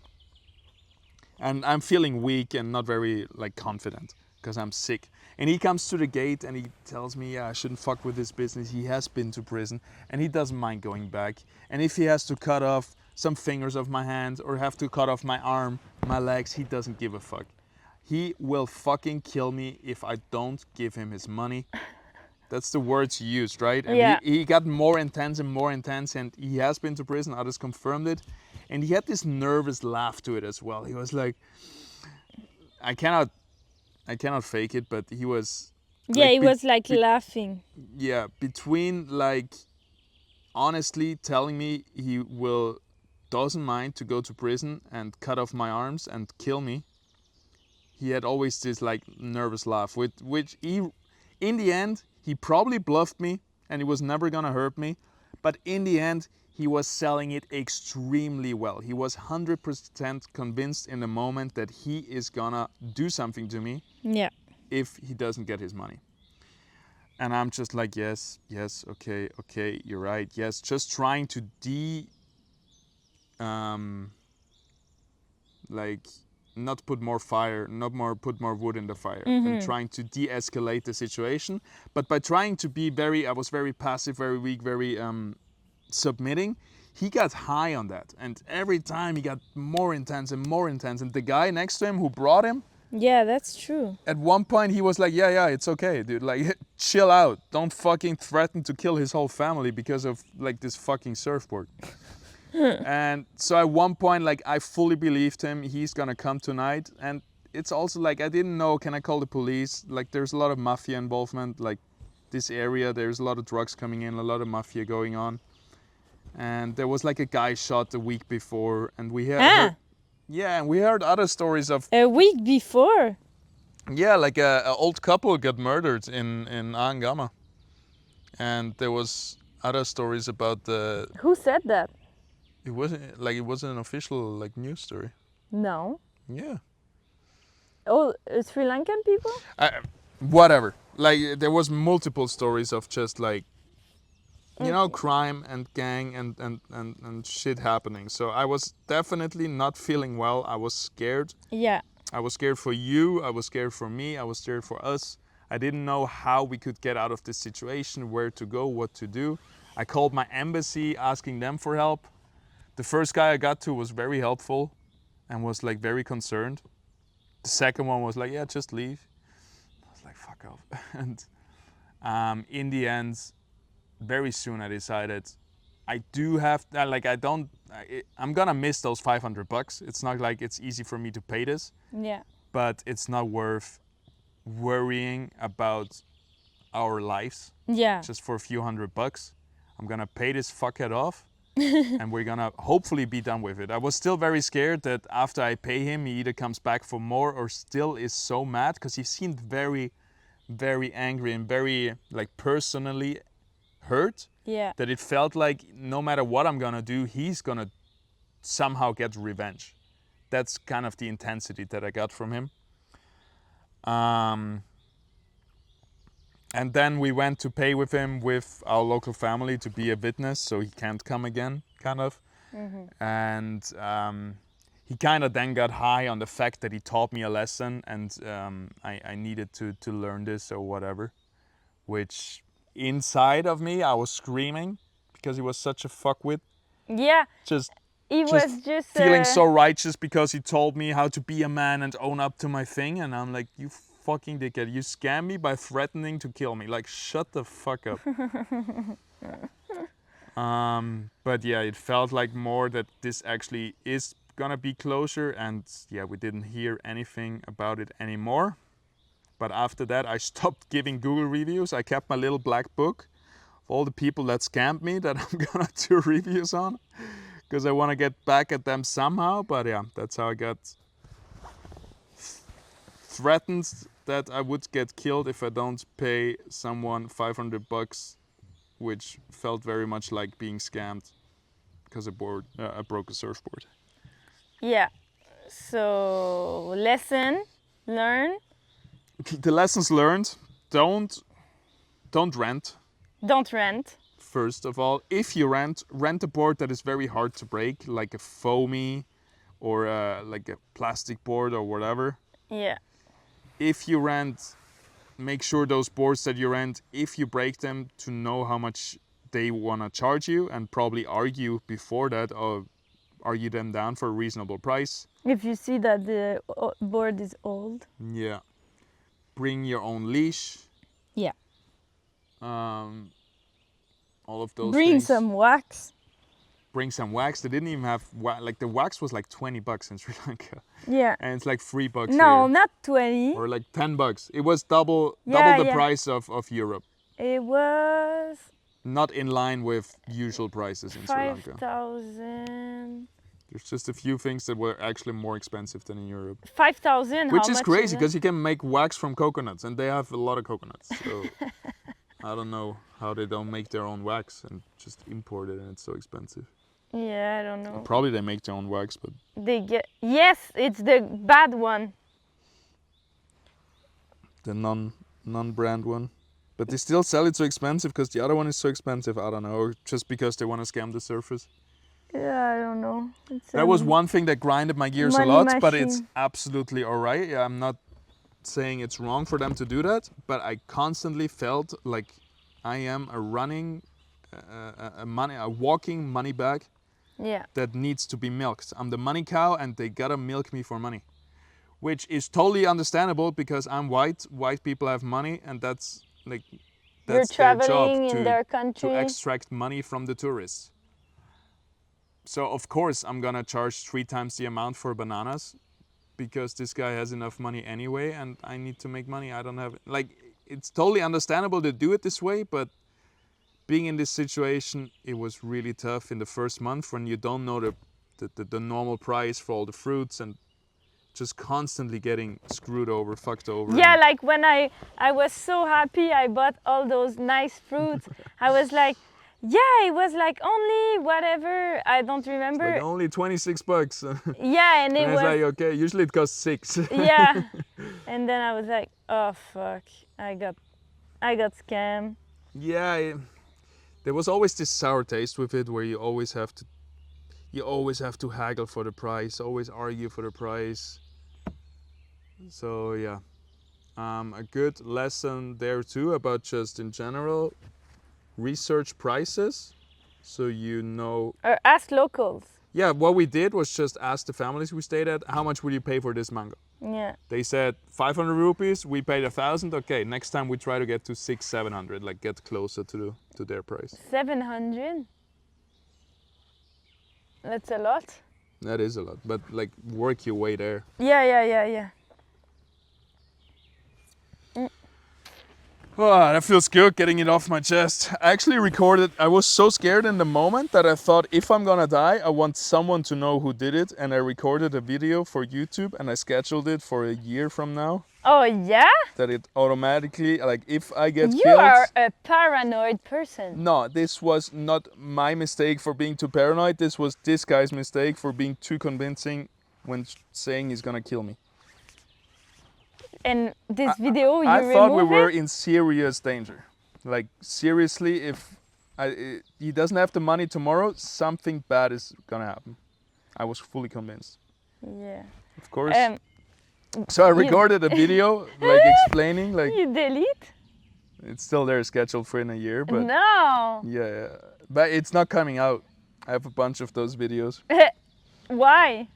Speaker 1: And I'm feeling weak and not very like confident because I'm sick. And he comes to the gate and he tells me, yeah, I shouldn't fuck with this business. He has been to prison and he doesn't mind going back. And if he has to cut off some fingers of my hand or have to cut off my arm, my legs, he doesn't give a fuck. He will fucking kill me if I don't give him his money. That's the words he used, right? And
Speaker 2: yeah.
Speaker 1: he got more intense and he has been to prison, others confirmed it. And he had this nervous laugh to it as well. He was like, I cannot fake it, but he was...
Speaker 2: Yeah, like, he was like laughing.
Speaker 1: Yeah, between like honestly telling me he doesn't mind to go to prison and cut off my arms and kill me. He had always this like nervous laugh, which he, in the end, he probably bluffed me and he was never gonna hurt me. But in the end, he was selling it extremely well. He was 100% convinced in the moment that he is gonna do something to me
Speaker 2: Yeah.
Speaker 1: if he doesn't get his money. And I'm just like, yes, okay, you're right. Yes, just trying to not put more wood in the fire, and trying to de-escalate the situation. But by trying to be I was very passive, very weak, very submitting, he got high on that. And every time he got more intense and more intense. And the guy next to him who brought him,
Speaker 2: Yeah, that's true.
Speaker 1: at one point he was like, yeah, it's okay, dude. Like, chill out. Don't fucking threaten to kill his whole family because of like this fucking surfboard. And so at one point, like, I fully believed him. He's gonna come tonight. And it's also like, I didn't know, can I call the police? Like, there's a lot of mafia involvement. Like, this area, there's a lot of drugs coming in, a lot of mafia going on. And there was like a guy shot the week before, and we heard, and we heard other stories of
Speaker 2: A week before.
Speaker 1: Yeah, like a old couple got murdered in Angama. And there was other stories about
Speaker 2: Who said that?
Speaker 1: it wasn't an official like news story.
Speaker 2: No.
Speaker 1: Yeah.
Speaker 2: Oh, Sri Lankan people?
Speaker 1: Whatever. Like, there was multiple stories of just like, you know, crime and gang and shit happening. So I was definitely not feeling well. I was scared.
Speaker 2: Yeah.
Speaker 1: I was scared for you. I was scared for me. I was scared for us. I didn't know how we could get out of this situation, where to go, what to do. I called my embassy asking them for help. The first guy I got to was very helpful and was like very concerned. The second one was like, yeah, just leave. I was like, fuck off. And in the end, very soon I decided I do have, I'm gonna miss those $500. It's not like it's easy for me to pay this.
Speaker 2: Yeah.
Speaker 1: But it's not worth worrying about our lives.
Speaker 2: Yeah.
Speaker 1: Just for a few $100. I'm gonna pay this fuckhead off. And we're gonna hopefully be done with it. I was still very scared that after I pay him, he either comes back for more or still is so mad, because he seemed very, very angry and very like personally hurt.
Speaker 2: Yeah.
Speaker 1: That it felt like no matter what I'm gonna do, he's gonna somehow get revenge. That's kind of the intensity that I got from him. And then we went to pay with him with our local family to be a witness, so he can't come again, kind of. And he kind of then got high on the fact that he taught me a lesson, and I needed to learn this or whatever. Which inside of me, I was screaming because he was such a fuckwit.
Speaker 2: Yeah. He was just
Speaker 1: feeling so righteous because he told me how to be a man and own up to my thing, and I'm like, you fucking dickhead, you scam me by threatening to kill me. Like, shut the fuck up. But yeah, it felt like more that this actually is gonna be closure, and yeah, we didn't hear anything about it anymore. But after that, I stopped giving Google reviews. I kept my little black book of all the people that scammed me that I'm gonna do reviews on, because I want to get back at them somehow. But yeah, that's how I got threatened that I would get killed if I don't pay someone $500, which felt very much like being scammed because I broke a surfboard.
Speaker 2: Yeah. So, lesson learned.
Speaker 1: The lessons learned: don't rent.
Speaker 2: Don't rent.
Speaker 1: First of all, if you rent a board that is very hard to break, like a foamy or like a plastic board or whatever.
Speaker 2: Yeah.
Speaker 1: If you rent, make sure those boards that you rent, if you break them, to know how much they want to charge you, and probably argue before that, or argue them down for a reasonable price.
Speaker 2: If you see that the board is old.
Speaker 1: Yeah. Bring your own leash.
Speaker 2: Yeah.
Speaker 1: All of those
Speaker 2: Bring
Speaker 1: things.
Speaker 2: some wax.
Speaker 1: Bring some wax. They didn't even have like the wax was like $20 in Sri Lanka.
Speaker 2: Yeah.
Speaker 1: And it's like $3
Speaker 2: No,
Speaker 1: here.
Speaker 2: not 20.
Speaker 1: Or like $10. It was double the price of Europe.
Speaker 2: It was
Speaker 1: Not in line with usual prices in Sri Lanka.
Speaker 2: 5,000.
Speaker 1: There's just a few things that were actually more expensive than in Europe.
Speaker 2: 5,000.
Speaker 1: Which is crazy, because you can make wax from coconuts, and they have a lot of coconuts. So I don't know how they don't make their own wax and just import it, and it's so expensive.
Speaker 2: Yeah, I don't know.
Speaker 1: Probably they make their own wax, but
Speaker 2: They get yes, it's the bad one.
Speaker 1: the non-brand one. But they still sell it so expensive because the other one is so expensive. I don't know, or just because they want to scam the surfers.
Speaker 2: Yeah, I don't know. It's
Speaker 1: That was one thing that grinded my gears a
Speaker 2: money
Speaker 1: lot, but it's
Speaker 2: machine.
Speaker 1: absolutely all right. Yeah, I'm not saying it's wrong for them to do that, but I constantly felt like I am a running, a walking money bag
Speaker 2: Yeah.
Speaker 1: that needs to be milked. I'm the money cow, and they gotta milk me for money, which is totally understandable because I'm white. White people have money, and that's
Speaker 2: You're
Speaker 1: their
Speaker 2: traveling
Speaker 1: job
Speaker 2: in their
Speaker 1: to
Speaker 2: country.
Speaker 1: extract money from the tourists. So of course I'm gonna charge 3 times the amount for bananas because this guy has enough money anyway, and I need to make money. I don't have it's totally understandable to do it this way, but being in this situation, it was really tough in the first month when you don't know the normal price for all the fruits and just constantly getting screwed over, fucked over.
Speaker 2: Yeah, like when I was so happy I bought all those nice fruits. I was like, yeah, it was like only whatever, I don't remember.
Speaker 1: Like only $26.
Speaker 2: Yeah, and it
Speaker 1: And
Speaker 2: was
Speaker 1: it's like, okay, usually it costs 6.
Speaker 2: yeah. And then I was like, oh fuck, I got scammed.
Speaker 1: Yeah, there was always this sour taste with it where you always have to haggle for the price, always argue for the price. So yeah, a good lesson there too about just in general research prices, so you know.
Speaker 2: Or ask locals.
Speaker 1: Yeah, what we did was just ask the families we stayed at, how much would you pay for this mango?
Speaker 2: Yeah.
Speaker 1: They said 500 rupees. We paid 1,000. Okay, next time we try to get to 600-700, like get closer to their price.
Speaker 2: 700. That's a lot.
Speaker 1: That is a lot, but like work your way there.
Speaker 2: Yeah.
Speaker 1: Oh, that feels good, getting it off my chest. I actually recorded, I was so scared in the moment that I thought if I'm gonna die, I want someone to know who did it. And I recorded a video for YouTube and I scheduled it for a year from now.
Speaker 2: Oh yeah?
Speaker 1: That it automatically, like if I get
Speaker 2: You
Speaker 1: killed.
Speaker 2: are a paranoid person.
Speaker 1: No, this was not my mistake for being too paranoid. This was this guy's mistake for being too convincing when saying he's gonna kill me.
Speaker 2: And this video,
Speaker 1: I
Speaker 2: you
Speaker 1: thought we
Speaker 2: remove
Speaker 1: were
Speaker 2: it?
Speaker 1: in serious danger. Like seriously, if he doesn't have the money tomorrow, something bad is gonna happen. I was fully convinced.
Speaker 2: Yeah.
Speaker 1: Of course. So I
Speaker 2: you-
Speaker 1: recorded a video, like explaining, like
Speaker 2: You delete?
Speaker 1: it's still there, scheduled for in a year, but
Speaker 2: No.
Speaker 1: yeah, but it's not coming out. I have a bunch of those videos.
Speaker 2: Why?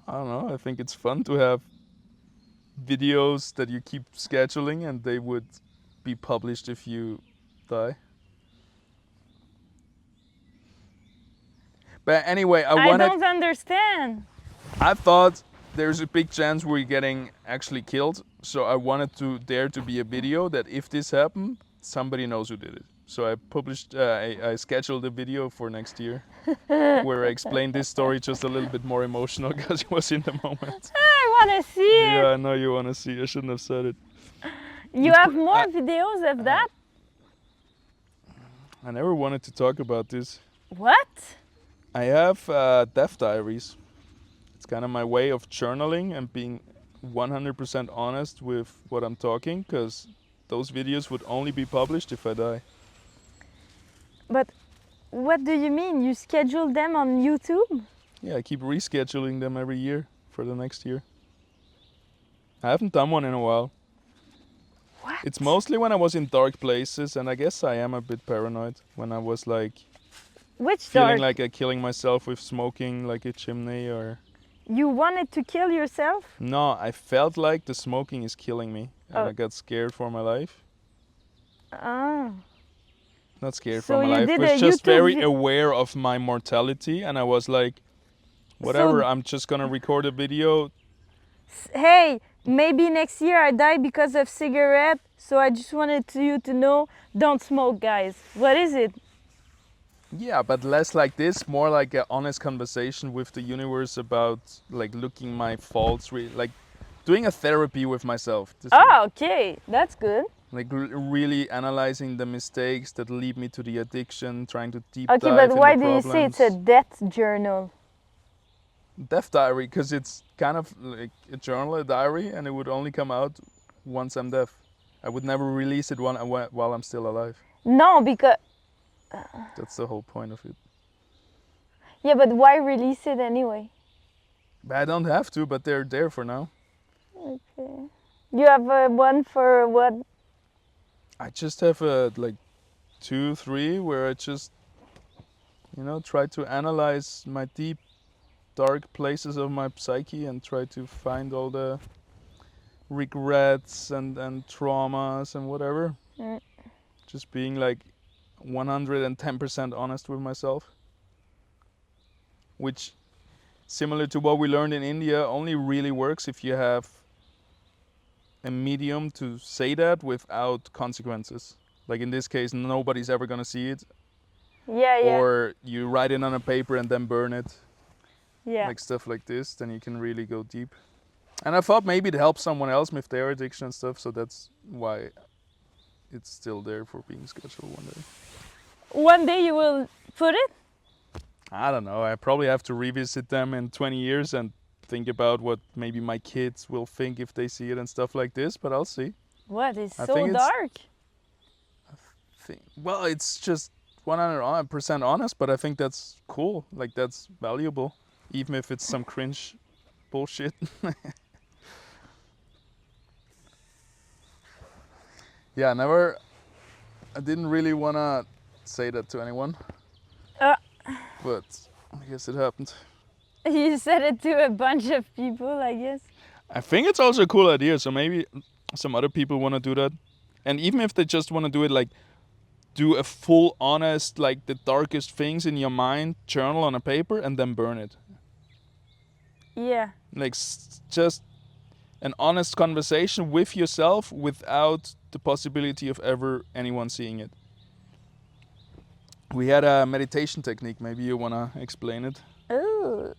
Speaker 1: I don't know. I think it's fun to have videos that you keep scheduling and they would be published if you die. But anyway,
Speaker 2: I don't understand.
Speaker 1: I thought there's a big chance we're getting actually killed, so I wanted there to be a video that if this happened, somebody knows who did it. So I published, I scheduled a video for next year where I explained this story just a little bit more emotional because it was in the moment.
Speaker 2: I want to see it.
Speaker 1: Yeah, I know you want to see. I shouldn't have said it.
Speaker 2: You have more videos of that?
Speaker 1: I never wanted to talk about this.
Speaker 2: What?
Speaker 1: I have death diaries. It's kind of my way of journaling and being 100% honest with what I'm talking, because those videos would only be published if I die.
Speaker 2: But what do you mean? You schedule them on YouTube?
Speaker 1: Yeah, I keep rescheduling them every year for the next year. I haven't done one in a while.
Speaker 2: What?
Speaker 1: It's mostly when I was in dark places, and I guess I am a bit paranoid when I was like
Speaker 2: Which
Speaker 1: feeling
Speaker 2: dark?
Speaker 1: like I'm killing myself with smoking like a chimney or...
Speaker 2: You wanted to kill yourself?
Speaker 1: No, I felt like the smoking is killing me, and
Speaker 2: Oh.
Speaker 1: I got scared for my life.
Speaker 2: Ah.
Speaker 1: Not scared
Speaker 2: So
Speaker 1: for my
Speaker 2: you
Speaker 1: life,
Speaker 2: did
Speaker 1: but
Speaker 2: a
Speaker 1: just
Speaker 2: YouTube
Speaker 1: very aware of my mortality, and I was like, whatever,
Speaker 2: So-
Speaker 1: I'm just gonna record a video.
Speaker 2: Hey, maybe next year I die because of cigarette, so I just wanted you to know, don't smoke, guys. What is it?
Speaker 1: Yeah, but less like this, more like an honest conversation with the universe about like looking my faults, like doing a therapy with myself. This
Speaker 2: Ah, okay, that's good.
Speaker 1: Like really analyzing the mistakes that lead me to the addiction, trying to deep
Speaker 2: Okay,
Speaker 1: dive
Speaker 2: but
Speaker 1: in
Speaker 2: why
Speaker 1: the
Speaker 2: do you say it's a
Speaker 1: problems.
Speaker 2: death journal?
Speaker 1: Death diary, because it's kind of like a journal, a diary, and it would only come out once I'm deaf. I would never release it while I'm still alive.
Speaker 2: No, because...
Speaker 1: That's the whole point of it.
Speaker 2: Yeah, but why release it anyway?
Speaker 1: But I don't have to, but they're there for now.
Speaker 2: Okay. You have one for what?
Speaker 1: I just have like 2, 3 where I just, try to analyze my deep, dark places of my psyche and try to find all the regrets and traumas and whatever.
Speaker 2: Mm.
Speaker 1: Just being like 110% honest with myself. Which, similar to what we learned in India, only really works if you have a medium to say that without consequences. Like in this case, nobody's ever gonna see it.
Speaker 2: Yeah.
Speaker 1: Or you write it on a paper and then burn it.
Speaker 2: Yeah.
Speaker 1: Like stuff like this, then you can really go deep. And I thought maybe it helps someone else with their addiction and stuff, so that's why it's still there for being scheduled one day.
Speaker 2: One day you will put it?
Speaker 1: I don't know, I probably have to revisit them in 20 years and think about what maybe my kids will think if they see it and stuff like this, but I'll see.
Speaker 2: What? It's
Speaker 1: I
Speaker 2: so
Speaker 1: think it's-
Speaker 2: dark.
Speaker 1: Well, it's just 100% honest, but I think that's cool. Like, that's valuable, even if it's some cringe bullshit. Yeah, I didn't really want to say that to anyone. But I guess it happened.
Speaker 2: You said it to a bunch of people, I guess.
Speaker 1: I think it's also a cool idea, so maybe some other people want to do that. And even if they just want to do it, like, do a full honest, like, the darkest things in your mind, journal on a paper, and then burn it.
Speaker 2: Yeah.
Speaker 1: Like, just an honest conversation with yourself without the possibility of ever anyone seeing it. We had a meditation technique. Maybe you want to explain it?
Speaker 2: Oh,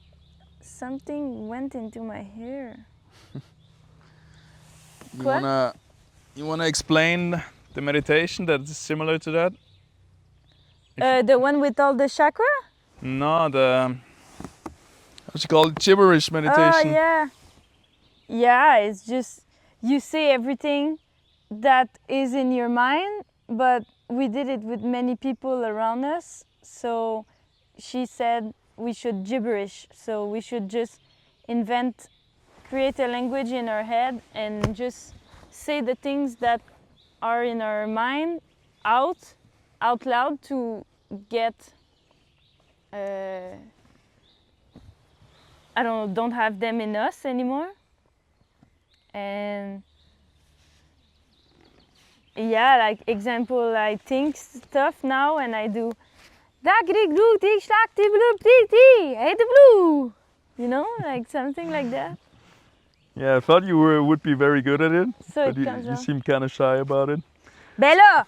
Speaker 2: something went into my hair.
Speaker 1: You wanna explain the meditation that is similar to that?
Speaker 2: The one with all the chakra?
Speaker 1: No, the what's it called? Gibberish meditation.
Speaker 2: Oh, yeah. Yeah, it's just you say everything that is in your mind, but we did it with many people around us. So she said we should gibberish. So we should just create a language in our head and just say the things that are in our mind out loud to get don't have them in us anymore. And yeah, like example, I think stuff now and I do you know, like something like that.
Speaker 1: Yeah, I thought you would be very good at it,
Speaker 2: So
Speaker 1: but
Speaker 2: it comes
Speaker 1: you
Speaker 2: out.
Speaker 1: seem kind of shy about it.
Speaker 2: Bella,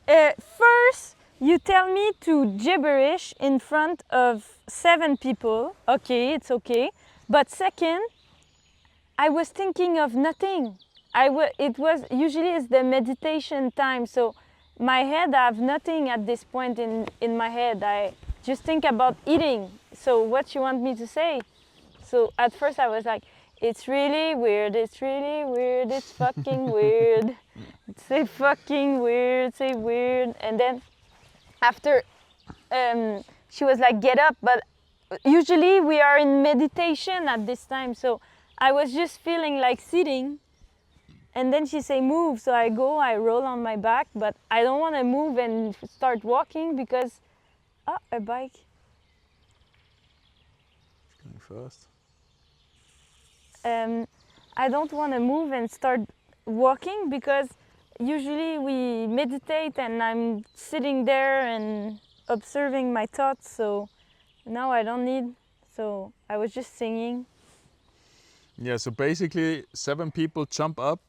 Speaker 2: first you tell me to gibberish in front of 7 people. Okay, it's okay. But second, I was thinking of nothing. It was usually it's the meditation time. So my head, I have nothing at this point in my head. I just think about eating. So what you want me to say? So at first I was like, it's really weird, it's really weird, it's fucking weird. Say fucking weird, say weird. And then after she was like, get up. But usually we are in meditation at this time. So I was just feeling like sitting. And then she say move. So I roll on my back. But I don't want to move and start walking because, a bike.
Speaker 1: It's going fast.
Speaker 2: I don't want to move and start walking because usually we meditate and I'm sitting there and observing my thoughts, so now I don't need, so I was just singing.
Speaker 1: Yeah, so basically 7 people jump up,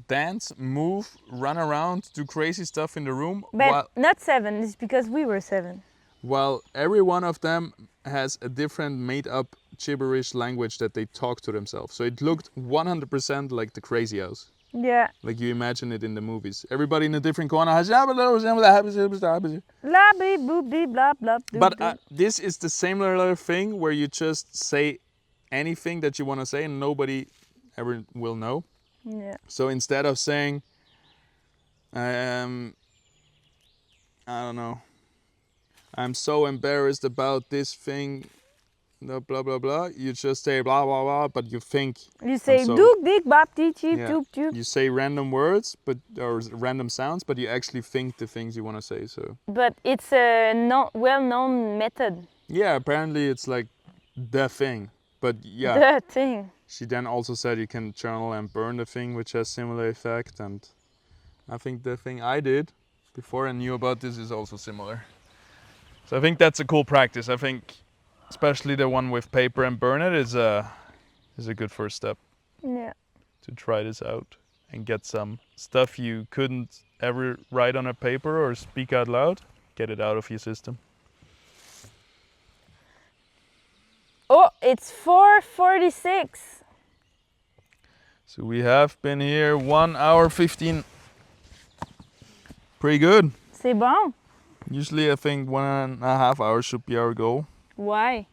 Speaker 1: dance, move, run around, do crazy stuff in the room.
Speaker 2: But not 7, it's because we were 7.
Speaker 1: While every one of them has a different made-up gibberish language that they talk to themselves. So it looked 100% like the Crazy House.
Speaker 2: Yeah.
Speaker 1: Like you imagine it in the movies. Everybody in a different corner has. But this is the similar thing where you just say anything that you want to say and nobody ever will know.
Speaker 2: Yeah.
Speaker 1: So instead of saying, I don't know, I'm so embarrassed about this thing, no, blah blah blah. You just say blah blah blah, but you think.
Speaker 2: You say
Speaker 1: so-
Speaker 2: doek dik bap tii cheep
Speaker 1: Yeah.
Speaker 2: toep toep.
Speaker 1: You say random words, or random sounds, but you actually think the things you want to say. So
Speaker 2: But it's a well-known method.
Speaker 1: yeah, apparently it's like the thing. But yeah,
Speaker 2: The thing.
Speaker 1: she then also said you can journal and burn the thing, which has similar effect. And I think the thing I did before I knew about this is also similar. So I think that's a cool practice. I think especially the one with paper and burn it is a good first step
Speaker 2: Yeah.
Speaker 1: to try this out and get some stuff you couldn't ever write on a paper or speak out loud, get it out of your system.
Speaker 2: Oh, it's 4:46.
Speaker 1: So we have been here 1 hour 15. Pretty good.
Speaker 2: C'est bon.
Speaker 1: Usually I think 1.5 hours should be our goal.
Speaker 2: Why?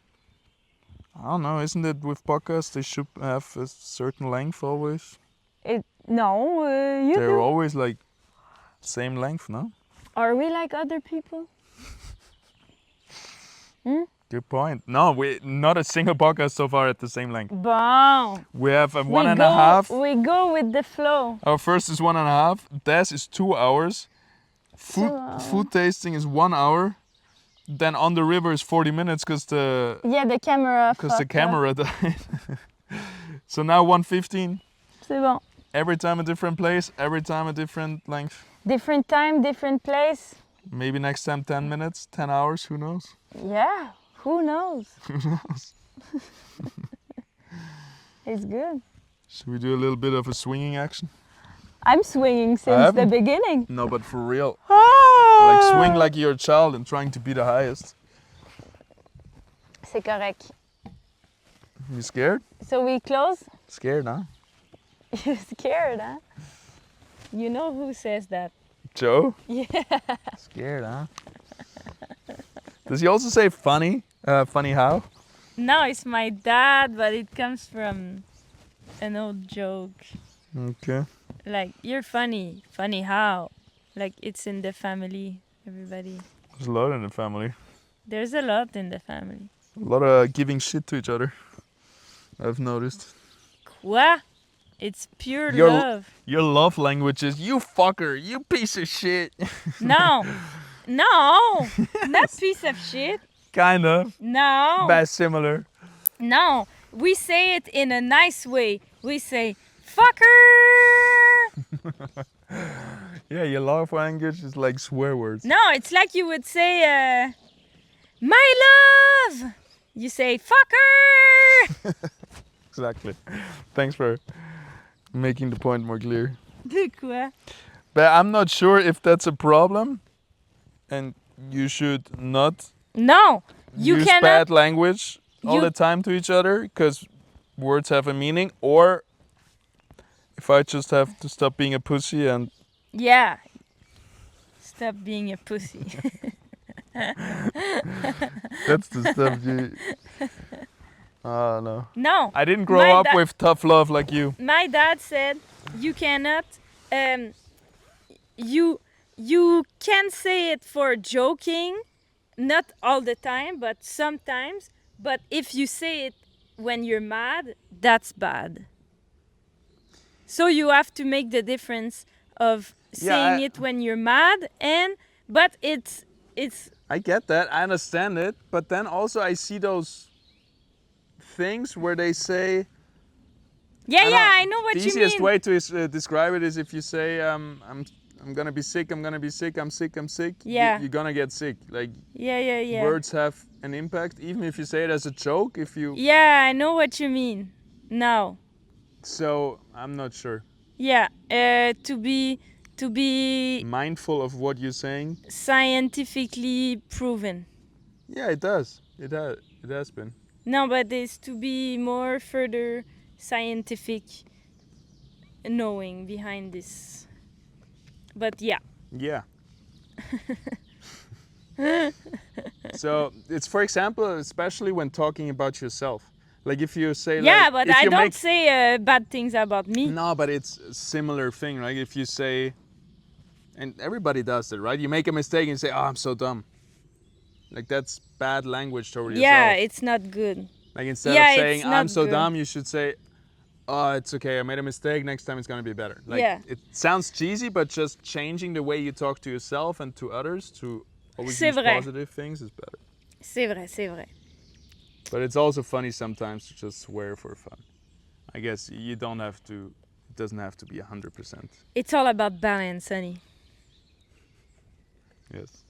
Speaker 1: I don't know, isn't it with podcasts they should have a certain length always?
Speaker 2: No, you
Speaker 1: They're
Speaker 2: do.
Speaker 1: always like same length, no?
Speaker 2: Are we like other people?
Speaker 1: Good point. No, not a single podcast so far at the same length.
Speaker 2: Bon.
Speaker 1: We have a 1.5.
Speaker 2: We go with the flow.
Speaker 1: Our first is 1.5. Des is 2 hours.
Speaker 2: 2 hours.
Speaker 1: Food tasting is 1 hour. Then on the river is 40 minutes because the
Speaker 2: camera.
Speaker 1: camera died. So now 1:15.
Speaker 2: C'est bon.
Speaker 1: Every time a different place, every time a different length.
Speaker 2: Different time, different place.
Speaker 1: Maybe next time 10 minutes, 10 hours, who knows?
Speaker 2: Yeah, who knows?
Speaker 1: Who knows?
Speaker 2: It's good.
Speaker 1: Should we do a little bit of a swinging action?
Speaker 2: I'm swinging since the
Speaker 1: haven't.
Speaker 2: beginning.
Speaker 1: No, but for real.
Speaker 2: Ah!
Speaker 1: Like swing like you're a child and trying to be the highest.
Speaker 2: C'est correct.
Speaker 1: You scared?
Speaker 2: So we close?
Speaker 1: Scared, huh?
Speaker 2: You're scared, huh? You know who says that?
Speaker 1: Joe?
Speaker 2: Yeah.
Speaker 1: Scared, huh? Does he also say funny? Funny how?
Speaker 2: No, it's my dad, but it comes from an old joke.
Speaker 1: Okay.
Speaker 2: Like, you're funny. Funny how? Like, it's in the family, everybody.
Speaker 1: There's a lot in the family.
Speaker 2: There's a lot in the family.
Speaker 1: A lot of giving shit to each other. I've noticed.
Speaker 2: Quoi? It's pure
Speaker 1: Your-
Speaker 2: love.
Speaker 1: Your love language is you fucker, you piece of shit.
Speaker 2: No. No. Not piece of shit.
Speaker 1: Kind of.
Speaker 2: No.
Speaker 1: But similar.
Speaker 2: No. We say it in a nice way. We say, fucker.
Speaker 1: Yeah, your love language is like swear words.
Speaker 2: No, it's like you would say, my love. You say, fucker.
Speaker 1: Exactly. Thanks for making the point more clear.
Speaker 2: De quoi?
Speaker 1: But I'm not sure if that's a problem. And you should not
Speaker 2: No. You
Speaker 1: use
Speaker 2: cannot.
Speaker 1: bad language all
Speaker 2: You-
Speaker 1: the time to each other because words have a meaning. Or if I just have to stop being a pussy and
Speaker 2: Yeah. Stop being a pussy.
Speaker 1: that's the stuff you... no.
Speaker 2: No.
Speaker 1: I didn't grow
Speaker 2: My
Speaker 1: up
Speaker 2: da-
Speaker 1: with tough love like you.
Speaker 2: My dad said you cannot you can say it for joking, not all the time, but sometimes. But if you say it when you're mad, that's bad. So you have to make the difference of saying it when you're mad but it's
Speaker 1: I get that. I understand it. But then also I see those things where they say...
Speaker 2: I know what
Speaker 1: the
Speaker 2: you
Speaker 1: easiest
Speaker 2: mean.
Speaker 1: way to describe it is if you say, I'm gonna be sick, I'm gonna be sick, I'm sick, I'm sick.
Speaker 2: Yeah.
Speaker 1: You're gonna get sick. Like,
Speaker 2: Yeah.
Speaker 1: words have an impact, even if you say it as a joke, if you...
Speaker 2: Yeah, I know what you mean. Now.
Speaker 1: So, I'm not sure.
Speaker 2: Yeah, to be
Speaker 1: Mindful of what you're saying.
Speaker 2: scientifically proven.
Speaker 1: Yeah, it does. It has been.
Speaker 2: No, but it's to be more further scientific knowing behind this. But yeah.
Speaker 1: Yeah. So it's, for example, especially when talking about yourself. Like if you say
Speaker 2: Yeah,
Speaker 1: like,
Speaker 2: but
Speaker 1: if
Speaker 2: I
Speaker 1: you
Speaker 2: don't
Speaker 1: make,
Speaker 2: say bad things about me.
Speaker 1: no, but it's a similar thing, right? If you say, and everybody does it, right? You make a mistake and you say, "Oh, I'm so dumb." Like that's bad language toward
Speaker 2: Yeah,
Speaker 1: yourself.
Speaker 2: it's not good.
Speaker 1: Like instead
Speaker 2: Yeah,
Speaker 1: of saying,
Speaker 2: it's
Speaker 1: "I'm
Speaker 2: not
Speaker 1: so
Speaker 2: good.
Speaker 1: dumb," you should say, "Oh, it's okay. I made a mistake. Next time it's gonna be better." Like
Speaker 2: Yeah.
Speaker 1: it sounds cheesy, but just changing the way you talk to yourself and to others to always
Speaker 2: C'est
Speaker 1: use
Speaker 2: vrai.
Speaker 1: positive things is better.
Speaker 2: C'est vrai, c'est vrai.
Speaker 1: But it's also funny sometimes to just swear for fun. I guess you don't have to. It doesn't have to be 100%.
Speaker 2: It's all about balance, honey.
Speaker 1: Yes.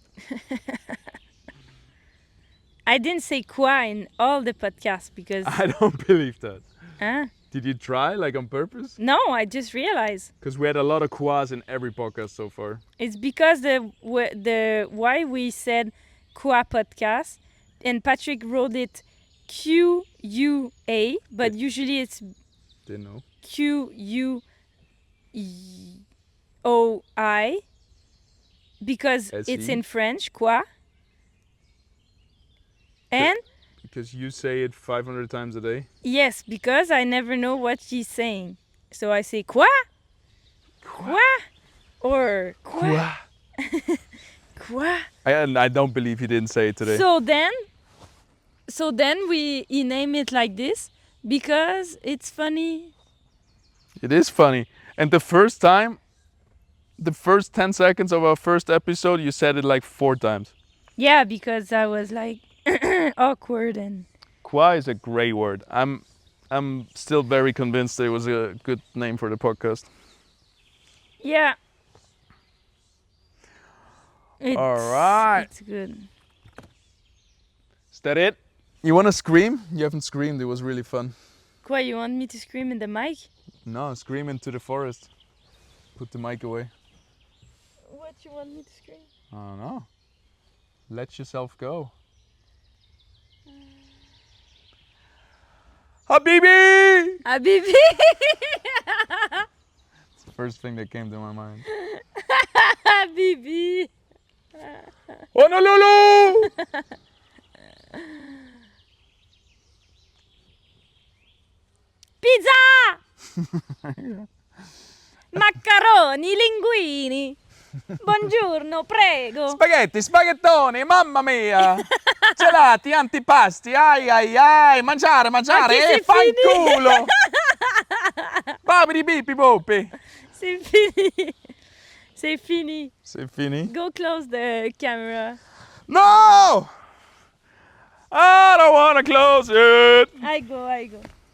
Speaker 2: I didn't say quoi in all the podcasts because...
Speaker 1: I don't believe that.
Speaker 2: Huh?
Speaker 1: Did you try, like on purpose?
Speaker 2: No, I just realized.
Speaker 1: Because we had a lot of quas in every podcast so far.
Speaker 2: It's because the why we said Qua Podcast and Patrick wrote it QUA, but usually it's
Speaker 1: Didn't know.
Speaker 2: QUOI because it's
Speaker 1: SE?
Speaker 2: in French, quoi. And
Speaker 1: Because you say it 500 times a day.
Speaker 2: yes, because I never know what she's saying. So I say quoi? Quoi? Or quoi? Quoi?
Speaker 1: I don't believe you didn't say it today.
Speaker 2: So then we name it like this because it's funny.
Speaker 1: It is funny. And the first time, the first 10 seconds of our first episode, you said it like 4 times.
Speaker 2: Yeah, because I was like awkward and
Speaker 1: Qua is a great word. I'm still very convinced it was a good name for the podcast.
Speaker 2: yeah.
Speaker 1: All right.
Speaker 2: It's good.
Speaker 1: Is that it? You want to scream? You haven't screamed. It was really fun.
Speaker 2: Quoi, you want me to scream in the mic?
Speaker 1: No, scream into the forest. Put the mic away.
Speaker 2: What you want me to scream?
Speaker 1: I don't know. Let yourself go. Habibi!
Speaker 2: Habibi!
Speaker 1: It's the first thing that came to my mind.
Speaker 2: Habibi!
Speaker 1: Honolulu!
Speaker 2: Pizza! Macaroni, linguini. Buongiorno, prego.
Speaker 1: Spaghetti, spaghettoni, mamma mia! Gelati, antipasti, ai ai ai, mangiare,
Speaker 2: Ma che sei
Speaker 1: fanculo! Babidi bipi bopi!
Speaker 2: C'est fini. C'est fini.
Speaker 1: C'est fini?
Speaker 2: Go close the camera.
Speaker 1: No! I don't wanna close it!
Speaker 2: I go.